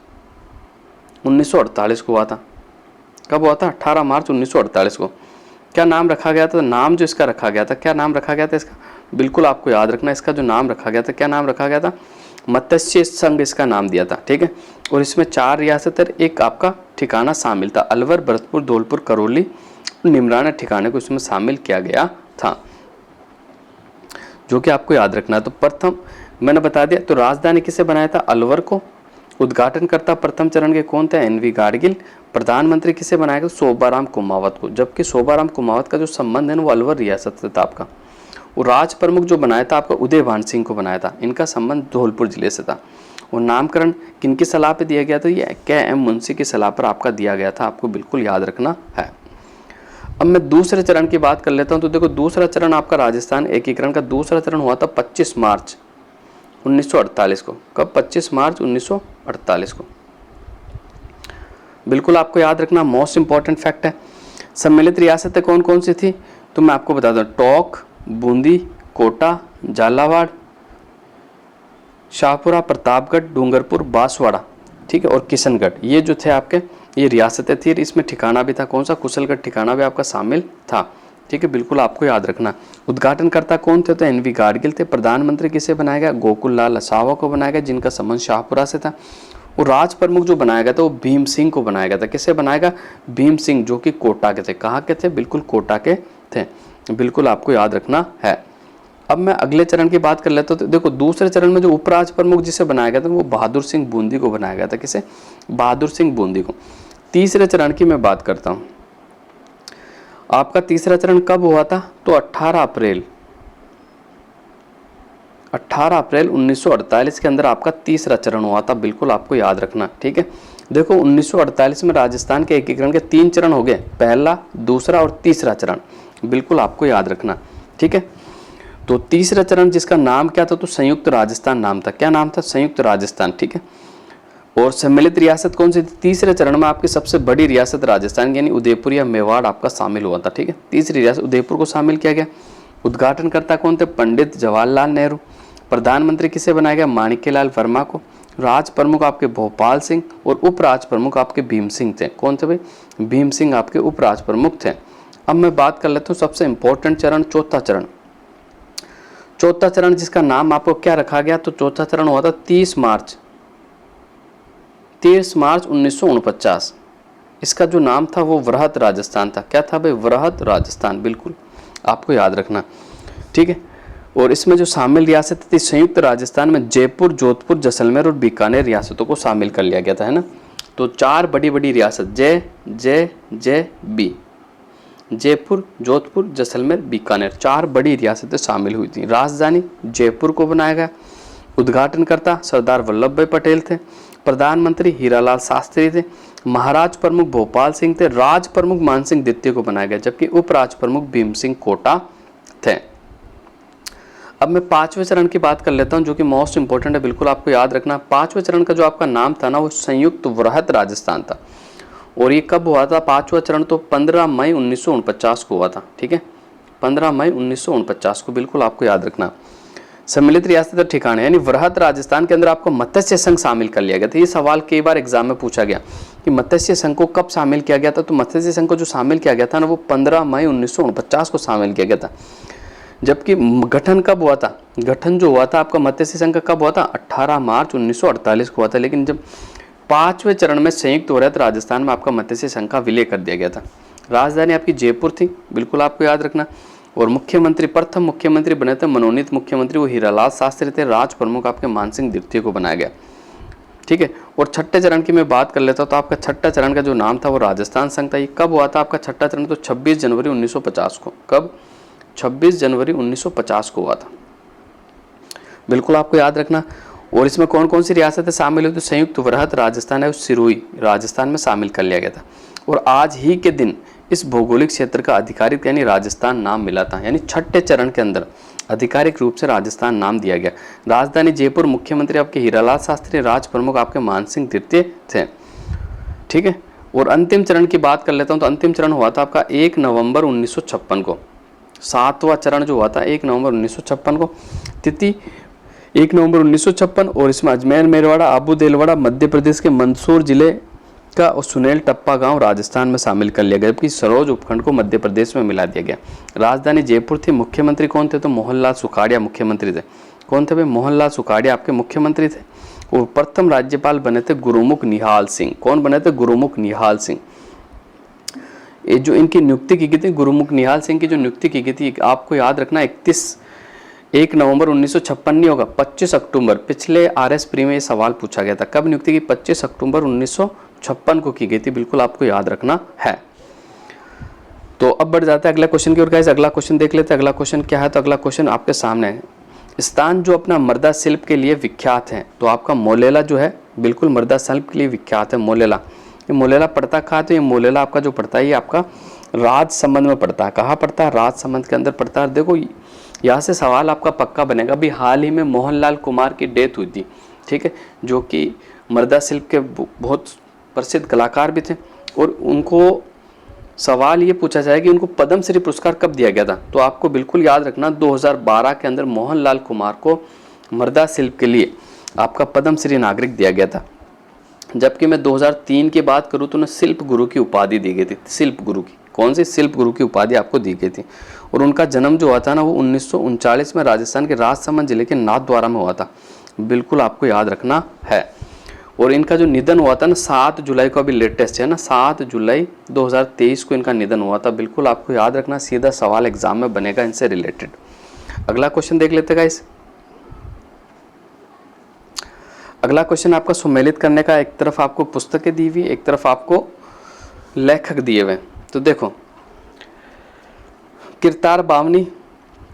1948 को हुआ था। कब हुआ था? 18 मार्च 1948 को। क्या नाम रखा गया था? नाम जो इसका रखा गया था, क्या नाम रखा गया था इसका? बिल्कुल आपको याद रखना, इसका जो नाम रखा गया था, क्या नाम रखा गया था? मत्स्य संघ इसका नाम दिया था। ठीक है, और इसमें 4 रियासतें, एक आपका ठिकाना शामिल था। अलवर, भरतपुर, धौलपुर, करौली, निमराना ठिकाने को इसमें शामिल किया गया था, जो कि आपको याद रखना है। तो प्रथम मैंने बता दिया। तो राजधानी किसे बनाया था? अलवर को। उद्घाटनकर्ता प्रथम चरण के कौन थे? एनवी गाडगिल। प्रधानमंत्री किसे बनाया गया? शोभाराम कुमावत को। जबकि शोभाराम कुमावत का जो संबंध है वो अलवर रियासत से था आपका। और राज प्रमुख जो बनाया था आपका उदयभान सिंह को बनाया था। इनका संबंध धौलपुर जिले से था। और नामकरण किनकी सलाह पे दिया गया था? ये के.एम. मुंशी की सलाह पर आपका दिया गया था, आपको बिल्कुल याद रखना है। अब मैं दूसरे चरण की बात कर लेता हूं। तो देखो, दूसरा चरण आपका राजस्थान एकीकरण का दूसरा चरण हुआ था 25 मार्च 1948 को। कब? 25 मार्च 1948 को। बिल्कुल आपको याद रखना, मोस्ट इंपॉर्टेंट फैक्ट है। सम्मिलित रियासतें कौन कौन सी थी? तो मैं आपको बता दूं, टोंक, बूंदी, कोटा, झालावाड़, शाहपुरा, प्रतापगढ़, डूंगरपुर, बांसवाड़ा, ठीक है, और किशनगढ़, ये जो थे आपके ये रियासतें थी। इसमें ठिकाना भी था कौन सा? कुशलगढ़ ठिकाना भी आपका शामिल था। ठीक है, बिल्कुल आपको याद रखना। उद्घाटनकर्ता कौन थे? तो एनवी गाडगिल थे। प्रधानमंत्री किसे बनाया गया? गोकुल लाल असावा को बनाया गया, जिनका संबंध शाहपुरा से था। और राज प्रमुख जो बनाया गया था वो भीम सिंह को बनाया गया था। किसे बनाएगा? भीम सिंह, जो कि कोटा के थे। कहाँ के थे? बिल्कुल कोटा के थे। बिल्कुल आपको याद रखना है। अब मैं अगले चरण की बात कर लेता हूँ। तो देखो, दूसरे चरण में जो उपराज प्रमुख जिसे बनाया गया था वो बहादुर सिंह बूंदी को बनाया गया था। किसे? बहादुर सिंह बूंदी को। तीसरे चरण की मैं बात करता हूँ। आपका तीसरा चरण कब हुआ था? तो 18 अप्रैल 1948 के अंदर आपका तीसरा चरण हुआ था। बिल्कुल आपको याद रखना। ठीक है, देखो 1948 में राजस्थान के एकीकरण के 3 चरण हो गए, पहला, दूसरा और तीसरा चरण। बिल्कुल आपको याद रखना। ठीक है, तो तीसरा चरण जिसका नाम क्या था? तो संयुक्त राजस्थान नाम था। क्या नाम था? संयुक्त राजस्थान। ठीक है, और सम्मिलित रियासत कौन सी थी? तीसरे चरण में आपकी सबसे बड़ी रियासत राजस्थान यानी उदयपुर या मेवाड़ आपका शामिल हुआ था। ठीक है, तीसरी रियासत उदयपुर को शामिल किया गया। उद्घाटनकर्ता कौन थे? पंडित जवाहरलाल नेहरू। प्रधानमंत्री किसे बनाया गया? माणिक्यलाल वर्मा को। राज प्रमुख आपके भोपाल सिंह और उपराज प्रमुख आपके भीम सिंह थे। कौन थे भाई? भीम सिंह आपके उपराज प्रमुख थे। अब मैं बात कर लेता हूँ सबसे इंपॉर्टेंट चरण, चौथा चरण। चौथा चरण जिसका नाम आपको क्या रखा गया? तो चौथा चरण हुआ था 30 मार्च 1949। इसका जो नाम था वो वृहत राजस्थान था। क्या था भाई? वृहत राजस्थान। बिल्कुल आपको याद रखना। ठीक है, और इसमें जो शामिल रियासत थी संयुक्त राजस्थान में जयपुर, जोधपुर, जैसलमेर और बीकानेर रियासतों को शामिल कर लिया गया था, है ना। तो 4 बड़ी बड़ी रियासत जयपुर, जोधपुर, जैसलमेर, बीकानेर, 4 बड़ी रियासतें शामिल हुई थी। राजधानी जयपुर को बनाया गया। उद्घाटनकर्ता सरदार वल्लभ भाई पटेल थे। प्रधानमंत्री हीरालाल शास्त्री थे। महाराज प्रमुख भोपाल सिंह थे। राज प्रमुख मानसिंह द्वितीय को बनाया गया, जबकि उपराज प्रमुख भीम सिंह कोटा थे। अब मैं 5वें चरण की बात कर लेता हूं, जो कि मोस्ट इंपॉर्टेंट है, बिल्कुल आपको याद रखना। 5वें चरण का जो आपका नाम था ना वो संयुक्त वृहत राजस्थान था। और ये कब हुआ था 5वां चरण? तो 15 मई 1949 को हुआ था। ठीक है, 15 मई 1949 को। बिल्कुल आपको याद रखना। सम्मिलित रियासत ठिकाने यानी वृहत राजस्थान के अंदर आपको मत्स्य संघ शामिल कर लिया गया था। ये सवाल कई बार एग्जाम में पूछा गया कि मत्स्य संघ को कब शामिल किया गया था। तो मत्स्य संघ को जो शामिल किया गया था ना वो 15 मई 1949 को शामिल किया गया था। जबकि गठन कब हुआ था? गठन जो हुआ था आपका मत्स्य संघ का कब हुआ था? 18 मार्च 1948 को हुआ था। लेकिन जब 5वें चरण में संयुक्त वृहत राजस्थान में आपका मत्स्य संघ का विलय कर दिया गया था। राजधानी आपकी जयपुर थी, बिल्कुल आपको याद रखना। और मुख्यमंत्री, प्रथम मुख्यमंत्री बने थे मनोनीत मुख्यमंत्री, वो हीरालाल शास्त्री थे। राज प्रमुख आपके मानसिंह द्वितीय को बनाया गया। ठीक है। और छठे चरण की मैं बात कर लेता हूँ तो आपका छठा चरण का जो नाम था वो राजस्थान संघ था। ये कब हुआ था आपका छठा चरण? तो 26 जनवरी 1950 को। कब? 26 जनवरी 1950 को हुआ था, बिल्कुल आपको याद रखना। और इसमें कौन कौन सी रियासतें शामिल हुई? तो संयुक्त वृहत राजस्थान है, सिरोही राजस्थान में शामिल कर लिया गया था। और आज ही के दिन इस भौगोलिक क्षेत्र का आधिकारिक यानी राजस्थान नाम मिला था, यानी छठे चरण के अंदर आधिकारिक रूप से राजस्थान नाम दिया गया। राजधानी जयपुर, मुख्यमंत्री आपके हीरालाल शास्त्री, राज प्रमुख आपके मानसिंह तृतीय थे, ठीक है। और अंतिम चरण की बात कर लेता हूं तो अंतिम चरण हुआ था आपका 1 नवंबर 1956 को। सातवां चरण जो हुआ था 1 नवंबर 1956 को, तिथि 1 नवंबर 1956। और इसमें अजमेर, मेरवाड़ा, आबू देलवाड़ा मध्य प्रदेश के मंदसौर जिले का और सुनेल टप्पा गांव राजस्थान में शामिल कर लिया गया, जबकि सरोज उपखंड को मध्य प्रदेश में मिला दिया गया। राजधानी जयपुर थी। मुख्यमंत्री कौन थे? तो मोहनलाल सुखाड़िया मुख्यमंत्री थे। कौन थे भाई? मोहनलाल सुखाड़िया आपके मुख्यमंत्री थे। और प्रथम राज्यपाल बने थे गुरुमुख निहाल सिंह। कौन बने थे? गुरुमुख निहाल सिंह। ये जो इनकी नियुक्ति की गई थी, गुरुमुख निहाल सिंह की जो नियुक्ति की गई थी, आपको याद रखना 1 नवंबर 1956 नहीं होगा, 25 अक्टूबर। पिछले RS प्री में ये सवाल पूछा गया था। कब नियुक्ति की? 25 अक्टूबर 1956 को की गई थी, बिल्कुल आपको याद रखना है। तो अब बढ़ जाता है अगला क्वेश्चन की ओर। गाइस अगला क्वेश्चन देख लेते हैं। अगला क्वेश्चन क्या है? तो अगला क्वेश्चन आपके सामने है। स्थान जो अपना मृदा शिल्प के लिए विख्यात है, तो आपका मोलेला जो है बिल्कुल मृदा शिल्प के लिए विख्यात है। मोलेला, ये मोलेला पड़ता कहाँ? तो ये मोलेला आपका जो पड़ता है ये आपका राजसमंद में पड़ता है। कहाँ पड़ता है? राजसमंद के अंदर पड़ता है। देखो यहाँ से सवाल आपका पक्का बनेगा। अभी हाल ही में मोहनलाल कुमार की डेथ हुई थी, ठीक है, जो कि मृदा शिल्प के बहुत प्रसिद्ध कलाकार भी थे। और उनको सवाल ये पूछा जाए कि उनको पद्म श्री पुरस्कार कब दिया गया था? तो आपको बिल्कुल याद रखना 2012 के अंदर मोहनलाल कुमार को मृदा शिल्प के लिए आपका पद्म श्री नागरिक दिया गया था। जबकि मैं 2003 की बात करूँ तो उन्हें शिल्प गुरु की उपाधि दी गई थी। शिल्प गुरु की, कौन सी? शिल्प गुरु की उपाधि आपको दी गई थी। और उनका जन्म जो हुआ था ना वो 1939 में राजस्थान के राजसमंद जिले के नाथद्वारा में हुआ था, बिल्कुल आपको याद रखना है। और इनका जो निधन हुआ था ना 7 जुलाई को, अभी लेटेस्ट है ना, 7 जुलाई 2023 को इनका निधन हुआ था, बिल्कुल आपको याद रखना। सीधा सवाल एग्जाम में बनेगा इनसे रिलेटेड। अगला क्वेश्चन देख लेते गाइस। अगला क्वेश्चन आपका सुमेलित करने का, एक तरफ आपको पुस्तकें दी हुई, एक तरफ आपको लेखक दिए हुए। तो देखो किरतार बावनी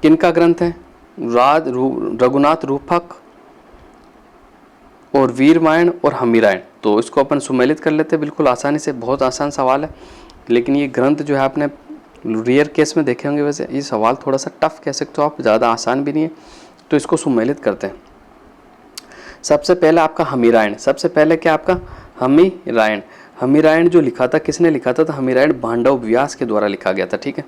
किनका ग्रंथ है? रघुनाथ रूपक और वीरमायण और हमीरायण। तो इसको अपन सुमेलित कर लेते हैं बिल्कुल आसानी से। बहुत आसान सवाल है, लेकिन ये ग्रंथ जो है आपने रेयर केस में देखे होंगे। वैसे ये सवाल थोड़ा सा टफ कह सकते हो आप, ज़्यादा आसान भी नहीं है। तो इसको सुमेलित करते हैं। सबसे पहले आपका हमीरायण। सबसे पहले क्या आपका? हमीरायण। हमीरायण जो लिखा था, किसने लिखा था? तो हमीरायण भांडव व्यास के द्वारा लिखा गया था, ठीक है।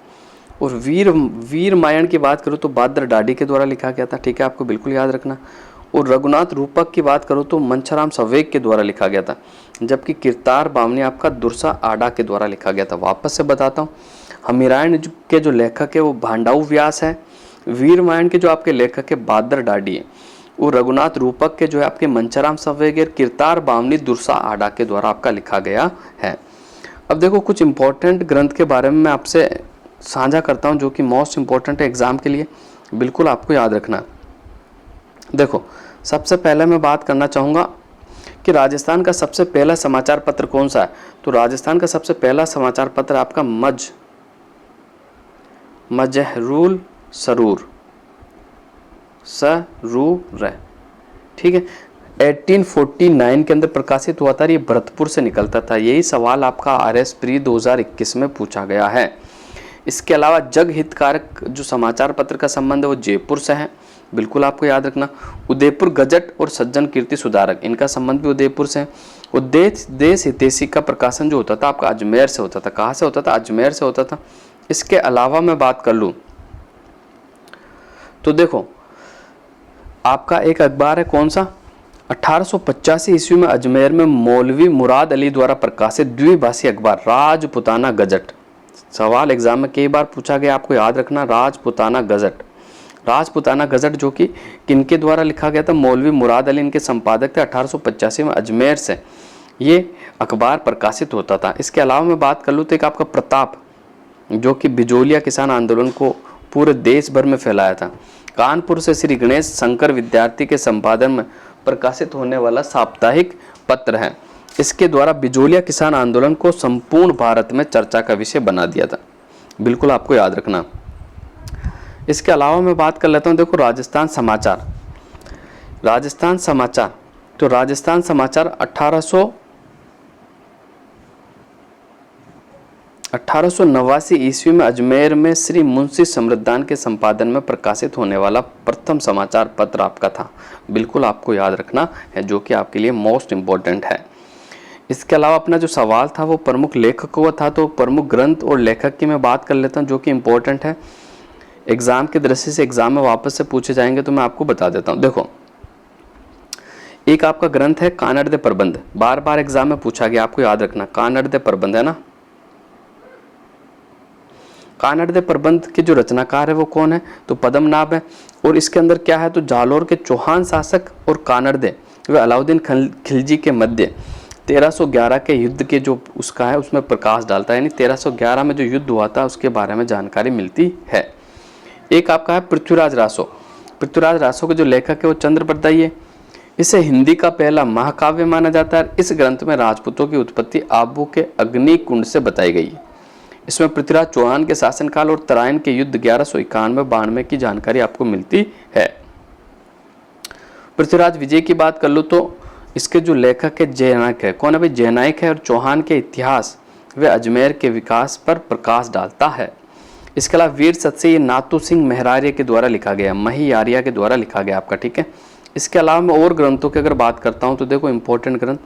और वीरमायण की बात करूँ तो बादर डाडी के द्वारा लिखा गया था, ठीक है, आपको बिल्कुल याद रखना। और रघुनाथ रूपक की बात करो तो मंछराम सवेग के द्वारा लिखा गया था। जबकि किरतार बावनी आपका दुर्सा आडा के द्वारा लिखा गया था। वापस से बताता हूँ, हमीरायण के जो लेखक है वो भांडाऊ व्यास है, वीरमायण के जो आपके लेखक है बादर डाडी है, और रघुनाथ रूपक के जो है आपके मंछराम सवेग, किरतार बावनी दुर्सा आडा के द्वारा आपका लिखा गया है। अब देखो कुछ इंपॉर्टेंट ग्रंथ के बारे में मैं आपसे साझा करता हूँ जो कि मोस्ट इंपॉर्टेंट है एग्जाम के लिए, बिल्कुल आपको याद रखना। देखो सबसे पहले मैं बात करना चाहूँगा कि राजस्थान का सबसे पहला समाचार पत्र कौन सा है? तो राजस्थान का सबसे पहला समाचार पत्र आपका मजहरूल सरूर, ठीक है, 1849 के अंदर प्रकाशित हुआ था। ये भरतपुर से निकलता था। यही सवाल आपका RS प्री 2021 में पूछा गया है। इसके अलावा जग हितकारक जो समाचार पत्र का संबंध है वो जयपुर से है, बिल्कुल आपको याद रखना। उदयपुर गजट और सज्जन कीर्ति सुधारक, इनका संबंध भी उदयपुर से है। और देश हितैषी का प्रकाशन जो होता था आपका अजमेर से होता था। कहाँ से होता था? अजमेर से होता था। इसके अलावा मैं बात कर लूँ तो देखो आपका एक अखबार है, कौन सा? 1885 ईस्वी में अजमेर में मौलवी मुराद अली द्वारा प्रकाशित द्विभाषी अखबार राजपुताना गजट। सवाल एग्जाम में कई बार पूछा गया, आपको याद रखना, राजपुताना गजट। राजपुताना गजट जो कि किनके द्वारा लिखा गया था? मौलवी मुराद अली इनके संपादक थे। 1885 में अजमेर से ये अखबार प्रकाशित होता था। इसके अलावा मैं बात कर लूँ तो एक आपका प्रताप जो कि बिजोलिया किसान आंदोलन को पूरे देश भर में फैलाया था। कानपुर से श्री गणेश शंकर विद्यार्थी के संपादन में प्रकाशित होने वाला साप्ताहिक पत्र है। इसके द्वारा बिजोलिया किसान आंदोलन को संपूर्ण भारत में चर्चा का विषय बना दिया था। बिल्कुल आपको याद रखना। इसके अलावा मैं बात कर लेता हूँ, देखो राजस्थान समाचार। राजस्थान समाचार, तो राजस्थान समाचार 1889 ईस्वी में अजमेर में श्री मुंशी समृद्धान के संपादन में प्रकाशित होने वाला प्रथम समाचार पत्र आपका था। बिल्कुल आपको याद रखना है, जो कि आपके लिए मोस्ट इम्पोर्टेंट है। इसके अलावा अपना जो सवाल था वो प्रमुख लेखकों का था, तो प्रमुख ग्रंथ और लेखक की मैं बात कर लेता हूँ जो कि इम्पोर्टेंट है, एग्जाम की दृष्टि से एग्जाम में वापस से पूछे जाएंगे, तो मैं आपको बता देता हूँ। देखो, एक आपका ग्रंथ है कानड़ दे प्रबंध, बार बार एग्जाम में पूछा गया, आपको याद रखना। कानड़ दे प्रबंध है ना, कानड़ दे प्रबंध के जो रचनाकार है वो कौन है, तो पद्मनाभ है। और इसके अंदर क्या है, तो जालोर के चौहान शासक और कानड़ दे वे अलाउद्दीन खिलजी के मध्य 1311 के युद्ध के जो उसका है उसमें प्रकाश डालता है, यानी 1311 में जो युद्ध हुआ था उसके बारे में जानकारी मिलती है। एक आपका है पृथ्वीराज रासो। पृथ्वीराज रासो के जो लेखक है वो चंद्रप्रदायी है। इसे हिंदी का पहला महाकाव्य माना जाता है। इस ग्रंथ में राजपूतों की उत्पत्ति आबू के अग्नि कुंड से बताई गई है। इसमें पृथ्वीराज चौहान के शासनकाल और तराइन के युद्ध 1191-92 की जानकारी आपको मिलती है। पृथ्वीराज विजय की बात कर लो तो इसके जो लेखक है जयनायक है। कौन है भाई, जयनायक है। और चौहान के इतिहास व अजमेर के विकास पर प्रकाश डालता है। इसके अलावा वीर सत्स्य ये नातू सिंह मेहरारिया के द्वारा लिखा गया, मही आर्या के द्वारा लिखा गया आपका, ठीक है। इसके अलावा मैं और ग्रंथों की अगर बात करता हूँ तो देखो इंपॉर्टेंट ग्रंथ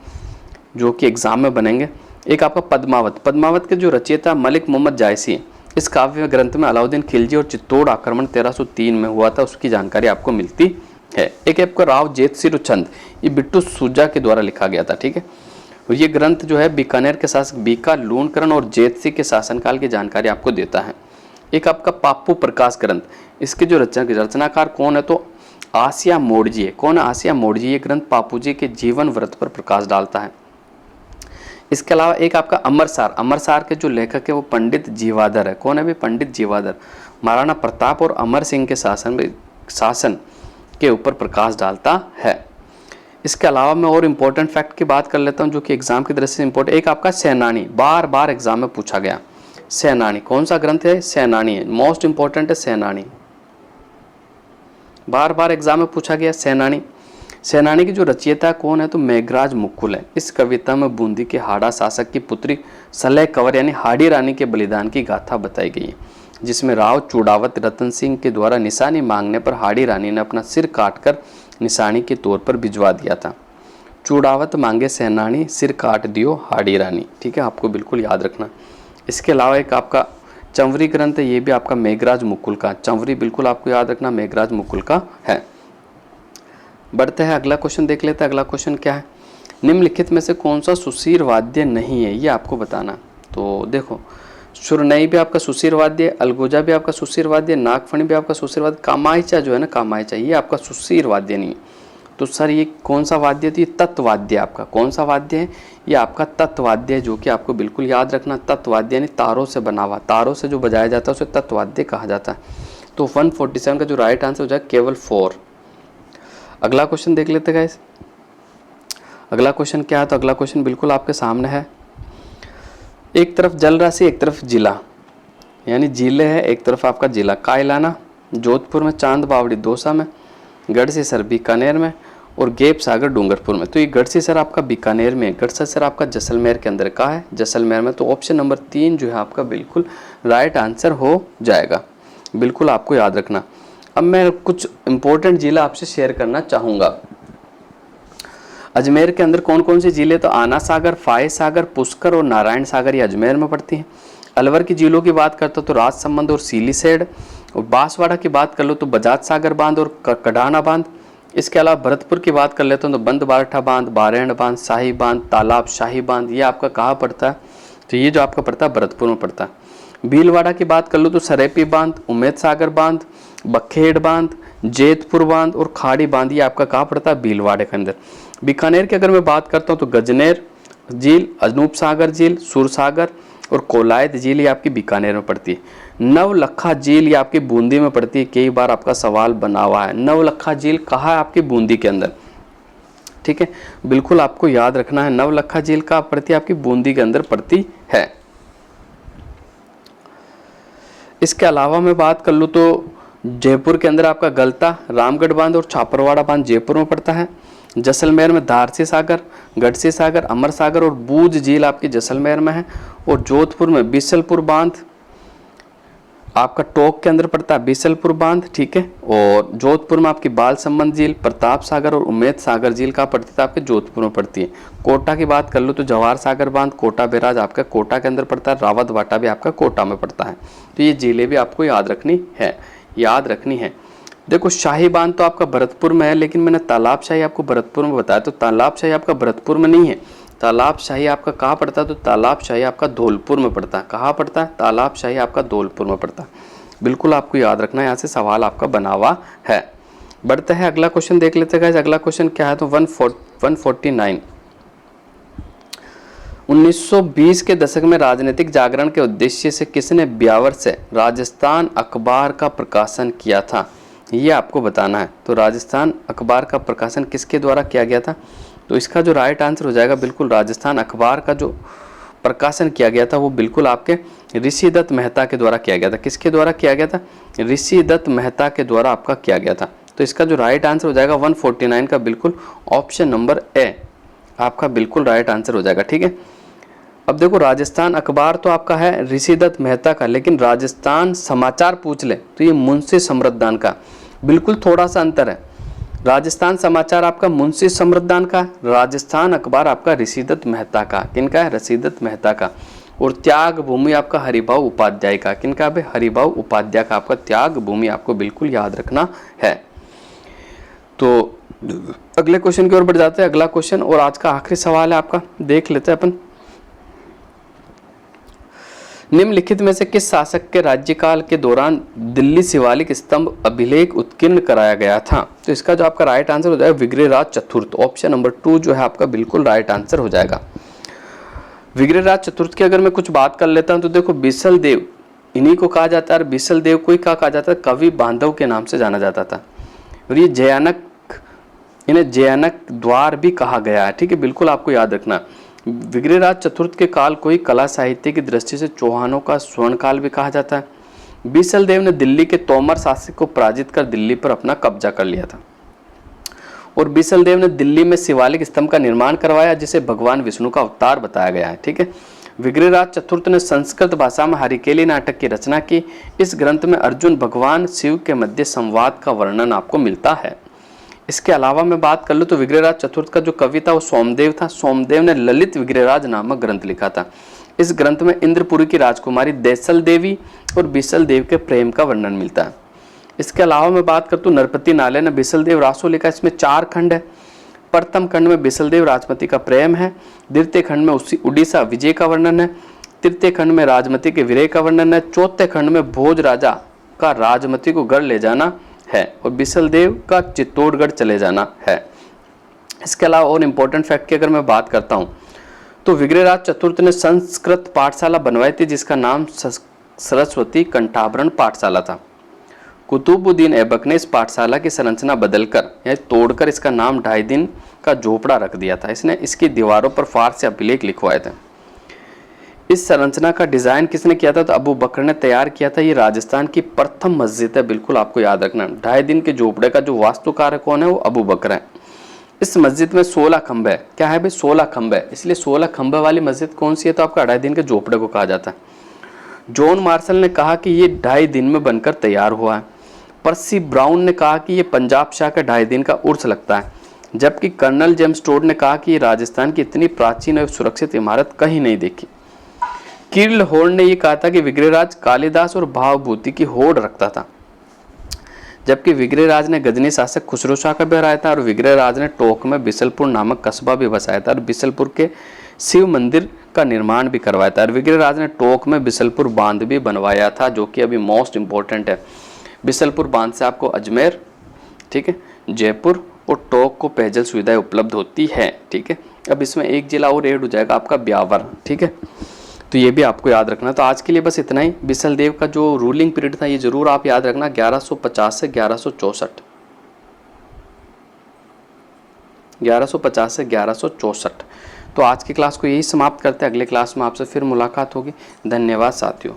जो कि एग्जाम में बनेंगे, एक आपका पद्मावत। पद्मावत के जो रचयिता मलिक मोहम्मद जायसी है। इस काव्य ग्रंथ में अलाउद्दीन खिलजी और चित्तौड़ आक्रमण 1303 में हुआ था, उसकी जानकारी आपको मिलती है। एक आपका राव जेतसिर चंद, ये बिट्टू सूजा के द्वारा लिखा गया था, ठीक है। और ये ग्रंथ जो है बीकानेर के शासक बीका लूणकरण और जेतसिंह के शासनकाल की जानकारी आपको देता है। एक आपका पाप्पू प्रकाश ग्रंथ, इसके जो रचनाकार कौन है, तो आसिया मोड़जी है। कौन है, आसिया मोड़जी। ये ग्रंथ पापू जी के जीवन व्रत पर प्रकाश डालता है। इसके अलावा एक आपका अमरसार। अमरसार के जो लेखक है वो पंडित जीवाधर है। कौन है भी, पंडित जीवाधर। महाराणा प्रताप और अमर सिंह के शासन के ऊपर प्रकाश डालता है। इसके अलावा मैं और इम्पोर्टेंट फैक्ट की बात कर लेता हूँ जो कि एग्जाम की दृष्टि से इम्पोर्टेंट। एक आपका सेनानी, बार बार एग्जाम में पूछा गया। सेनानी कौन सा ग्रंथ है, सेनानी है, मोस्ट इंपॉर्टेंट है सेनानी, बार बार एग्जाम में पूछा गया सेनानी। सेनानी की जो रचयिता कौन है, तो मेघराज मुकुल है। इस कविता में बूंदी के हाड़ा शासक की पुत्री सलह कंवर यानी हाड़ी रानी के बलिदान की गाथा बताई गई है, जिसमें राव चूड़ावत रतन सिंह के द्वारा निशानी मांगने पर हाड़ी रानी ने अपना सिर काटकर निशानी के तौर पर भिजवा दिया था। चूड़ावत मांगे सेनानी, सिर काट दियो हाड़ी रानी, ठीक है, आपको बिल्कुल याद रखना। इसके अलावा एक आपका चंवरी ग्रंथ है, ये भी आपका मेघराज मुकुल का। चंवरी बिल्कुल आपको याद रखना, मेघराज मुकुल का है। बढ़ते हैं, अगला क्वेश्चन देख लेते हैं। अगला क्वेश्चन क्या है, निम्नलिखित में से कौन सा सुशीर वाद्य नहीं है, ये आपको बताना। तो देखो, सुरनई भी आपका सुशीर वाद्य, अलगोजा भी आपका सुशीर वाद्य, नागफणी भी आपका सुशीर वाद्य, कामायचा जो है ना, कामायचा ये आपका सुशीर वाद्य नहीं है। तो सर ये कौन सा वाद्य थी, तत्वाद्य आपका। कौन सा वाद्य है, ये आपका तत्वाद्य है, जो कि आपको बिल्कुल याद रखना। तत्वाद्य यानी तारों से बना हुआ, तारों से जो बजाया जाता है उसे तत्वाद्य कहा जाता है। तो 147 का जो राइट आंसर हो जाए केवल 4। अगला क्वेश्चन देख लेते गाइस। अगला क्वेश्चन क्या है, तो अगला क्वेश्चन बिल्कुल आपके सामने है। एक तरफ जल राशि, एक तरफ जिला, यानी जिले है, एक तरफ आपका जिला। कायलाना जोधपुर में, चांद बावड़ी दौसा में, गढ़सीसर बीकानेर में और गेप सागर डूंगरपुर में। तो ये गढ़सीसर आपका बीकानेर में, गढ़सीसर आपका जैसलमेर के अंदर का है, जैसलमेर में। तो ऑप्शन नंबर 3 जो है आपका बिल्कुल राइट आंसर हो जाएगा, बिल्कुल आपको याद रखना। अब मैं कुछ इंपॉर्टेंट जिला आपसे शेयर करना चाहूँगा। अजमेर के अंदर कौन कौन से जिले, तो आना सागर, फाय सागर, पुष्कर और नारायण सागर, ये अजमेर में पड़ती हैं। अलवर की जिलों की बात करता तो राजसमंद और सीलीसेड। और बांसवाड़ा की बात कर लो तो बजाज सागर बांध और कडाना बांध। इसके अलावा भरतपुर की बात कर लेते हैं तो बंद बारठा बांध, बारेण बांध, शाही बांध, तालाब शाही बांध, ये आपका कहाँ पड़ता है, तो ये जो आपका पड़ता है भरतपुर में पड़ता है। भीलवाड़ा की बात कर लो तो सरेपी बांध, उम्मेद सागर बांध, बखेड़ बांध, जेतपुर बांध और खाड़ी बांध, ये आपका कहाँ पड़ता है, भीलवाड़े के अंदर। बीकानेर की अगर मैं बात करता हूँ तो गजनेर झील, अनूप सागर झील, सुरसागर और कोलायत झील, ये आपकी बीकानेर में पड़ती है। नवलखा झील ये आपकी बूंदी में पड़ती है, कई बार आपका सवाल बना हुआ है। नवलखा झील कहाँ है, आपकी बूंदी के अंदर, ठीक है, बिल्कुल आपको याद रखना है। नवलखा झील का पड़ती आपकी बूंदी के अंदर पड़ती है। इसके अलावा मैं बात कर लूँ तो जयपुर के अंदर आपका गलता, रामगढ़ बांध और छापरवाड़ा बांध जयपुर में पड़ता है। जैसलमेर में धारसी सागर, गढ़सी सागर, अमर सागर और बूझ झील आपकी जैसलमेर में है। और जोधपुर में बीसलपुर बांध आपका टोक के अंदर पड़ता है, बीसलपुर बांध, ठीक है। और जोधपुर में आपकी बाल संबंध झील, प्रताप सागर और उम्मेद सागर झील का पड़ती है आपके जोधपुर में पड़ती है। कोटा की बात कर लो तो जवाहर सागर बांध, कोटा बैराज आपका कोटा के अंदर पड़ता है, रावत वाटा भी आपका कोटा में पड़ता है। तो ये झीलें भी आपको याद रखनी है। देखो शाही बांध तो आपका भरतपुर में है, लेकिन मैंने तालाब शाही आपको भरतपुर में बताया, तो तालाब शाही आपका भरतपुर में नहीं है। तालाब शाही आपका कहाँ पड़ता है, तो तालाब शाही आपका धौलपुर में पड़ता है। कहाँ पड़ता है, तालाब शाही आपका धौलपुर में पड़ता है। बिल्कुल आपको याद रखना है, यहाँ से सवाल आपका बना हुआ है। बढ़ते हैं, अगला क्वेश्चन देख लेते हैं। अगला क्वेश्चन क्या है, तो 149 1920 के दशक में राजनीतिक जागरण के उद्देश्य से किसने ब्यावर से राजस्थान अखबार का प्रकाशन किया था, ये आपको बताना है। तो राजस्थान अखबार का प्रकाशन किसके द्वारा किया गया था, तो इसका जो राइट आंसर हो जाएगा बिल्कुल राजस्थान अखबार का जो प्रकाशन किया गया था वो बिल्कुल आपके ऋषि दत्त मेहता के द्वारा किया गया था। किसके द्वारा किया गया था, ऋषि दत्त मेहता के द्वारा आपका किया गया था। तो इसका जो राइट आंसर हो जाएगा 149 का बिल्कुल ऑप्शन नंबर ए आपका बिल्कुल राइट आंसर हो जाएगा, ठीक है। अब देखो राजस्थान अखबार तो आपका है ऋषि दत्त मेहता का, लेकिन राजस्थान समाचार पूछ ले तो ये मुंशी समृद्धान का, बिल्कुल थोड़ा सा अंतर है। राजस्थान समाचार आपका मुंशी समृद्धान का, राजस्थान अखबार आपका ऋषि दत्त मेहता का। किनका है, ऋषि दत्त मेहता का। और त्याग भूमि आपका हरिभाऊ उपाध्याय का। किनका है, हरिभाऊ उपाध्याय का आपका त्याग भूमि आपको बिल्कुल याद रखना है। तो अगले क्वेश्चन की ओर बढ़ जाते हैं। अगला क्वेश्चन और आज का आखिरी सवाल है आपका, देख लेते हैं अपन। निम्नलिखित में से किस शासक के राज्यकाल के दौरान दिल्ली शिवालिक स्तंभ अभिलेख उत्कीर्ण कराया गया था, तो इसका जो आपका राइट आंसर हो जाएगा विग्रहराज चतुर्थ। ऑप्शन नंबर 2 जो है आपका बिल्कुल राइट आंसर हो जाएगा। विग्रहराज चतुर्थ की अगर मैं कुछ बात कर लेता हूं तो देखो बिसल देव इन्हीं को कहा जाता है, और बिसल देव को ही कहा जाता है, कवि बांधव के नाम से जाना जाता था। और ये जयानक, इन्हें जयानक द्वार भी कहा गया है, ठीक है, बिल्कुल आपको याद रखना। विग्रहराज चतुर्थ के काल को ही कला साहित्य की दृष्टि से चौहानों का स्वर्ण काल भी कहा जाता है। बीसल देव ने दिल्ली के तोमर शासक को पराजित कर दिल्ली पर अपना कब्जा कर लिया था। और बीसल देव ने दिल्ली में शिवालिक स्तंभ का निर्माण करवाया, जिसे भगवान विष्णु का अवतार बताया गया है, ठीक है। विग्रहराज चतुर्थ ने संस्कृत भाषा में हरिकेली नाटक की रचना की। इस ग्रंथ में अर्जुन भगवान शिव के मध्य संवाद का वर्णन आपको मिलता है। इसके अलावा मैं बात कर लूँ तो विग्रहराज चतुर्थ का जो कवि था वो सोमदेव था। सोमदेव ने ललित विग्रहराज नामक ग्रंथ लिखा था। इस ग्रंथ में इंद्रपुरी की राजकुमारी देसल देवी और बिसल देव के प्रेम का वर्णन मिलता है। इसके अलावा मैं बात करता हूँ नरपति नाले ने बिसल देव रासो लिखा। इसमें 4 खंड है। प्रथम खंड में बिसल देव राजमती का प्रेम है, द्वितीय खंड में उड़ीसा विजय का वर्णन है, तृतीय खंड में राजमती के विरह का वर्णन है, चौथे खंड में भोज राजा का राजमती को गढ़ ले जाना है और बिसल देव का चित्तौड़गढ़ चले जाना है। इसके अलावा और इम्पोर्टेंट फैक्ट की अगर मैं बात करता हूँ तो विग्रहराज चतुर्थ ने संस्कृत पाठशाला बनवाई थी, जिसका नाम सरस्वती कंठाभरण पाठशाला था। कुतुबुद्दीन ऐबक ने इस पाठशाला की संरचना बदलकर या तोड़कर इसका नाम 2.5 दिन का झोपड़ा रख दिया था। इसने इसकी दीवारों पर फारसी अभिलेख लिखवाए थे। इस संरचना का डिजाइन किसने किया था, तो अबू बकर ने तैयार किया था। ये राजस्थान की प्रथम मस्जिद है, बिल्कुल आपको याद रखना। 2.5 दिन के झोपड़े का जो वास्तुकार कौन है, वो अबू बकर है। इस मस्जिद में 16 खंभे, क्या है भाई, 16 खंभे, इसलिए 16 खंभे वाली मस्जिद कौन सी है, तो आपका 2.5 दिन के झोपड़े को कहा जाता है। जॉन मार्शल ने कहा कि ये 2.5 दिन में बनकर तैयार हुआ है। पर्सी ब्राउन ने कहा कि ये पंजाब शाह का 2.5 दिन का उर्स लगता है, जबकि कर्नल जेम्स टोड ने कहा कि ये राजस्थान की इतनी प्राचीन और सुरक्षित इमारत कहीं नहीं देखी। किर्ल होर्न ने यह कहा था कि विग्रहराज कालिदास और भावभूति की होड़ रखता था, जबकि विग्रहराज ने गजनी शासक खुसरो शाह का भी हराया था और विग्रहराज ने टोक में बिसलपुर नामक कस्बा भी बसाया था और बिसलपुर के शिव मंदिर का निर्माण भी करवाया था। और विग्रहराज ने टोक में बिसलपुर बांध भी बनवाया था, जो कि अभी मोस्ट इंपॉर्टेंट है। बिसलपुर बांध से आपको अजमेर, ठीक है, जयपुर और टोक को पेयजल सुविधाएं उपलब्ध होती है, ठीक है। अब इसमें एक जिला और ऐड हो जाएगा आपका ब्यावर, ठीक है, तो ये भी आपको याद रखना। तो आज के लिए बस इतना ही। बिसल देव का जो रूलिंग पीरियड था ये जरूर आप याद रखना, 1150 से 1164। 1150 से 1164। तो आज की क्लास को यही समाप्त करते हैं, अगले क्लास में आपसे फिर मुलाकात होगी। धन्यवाद साथियों।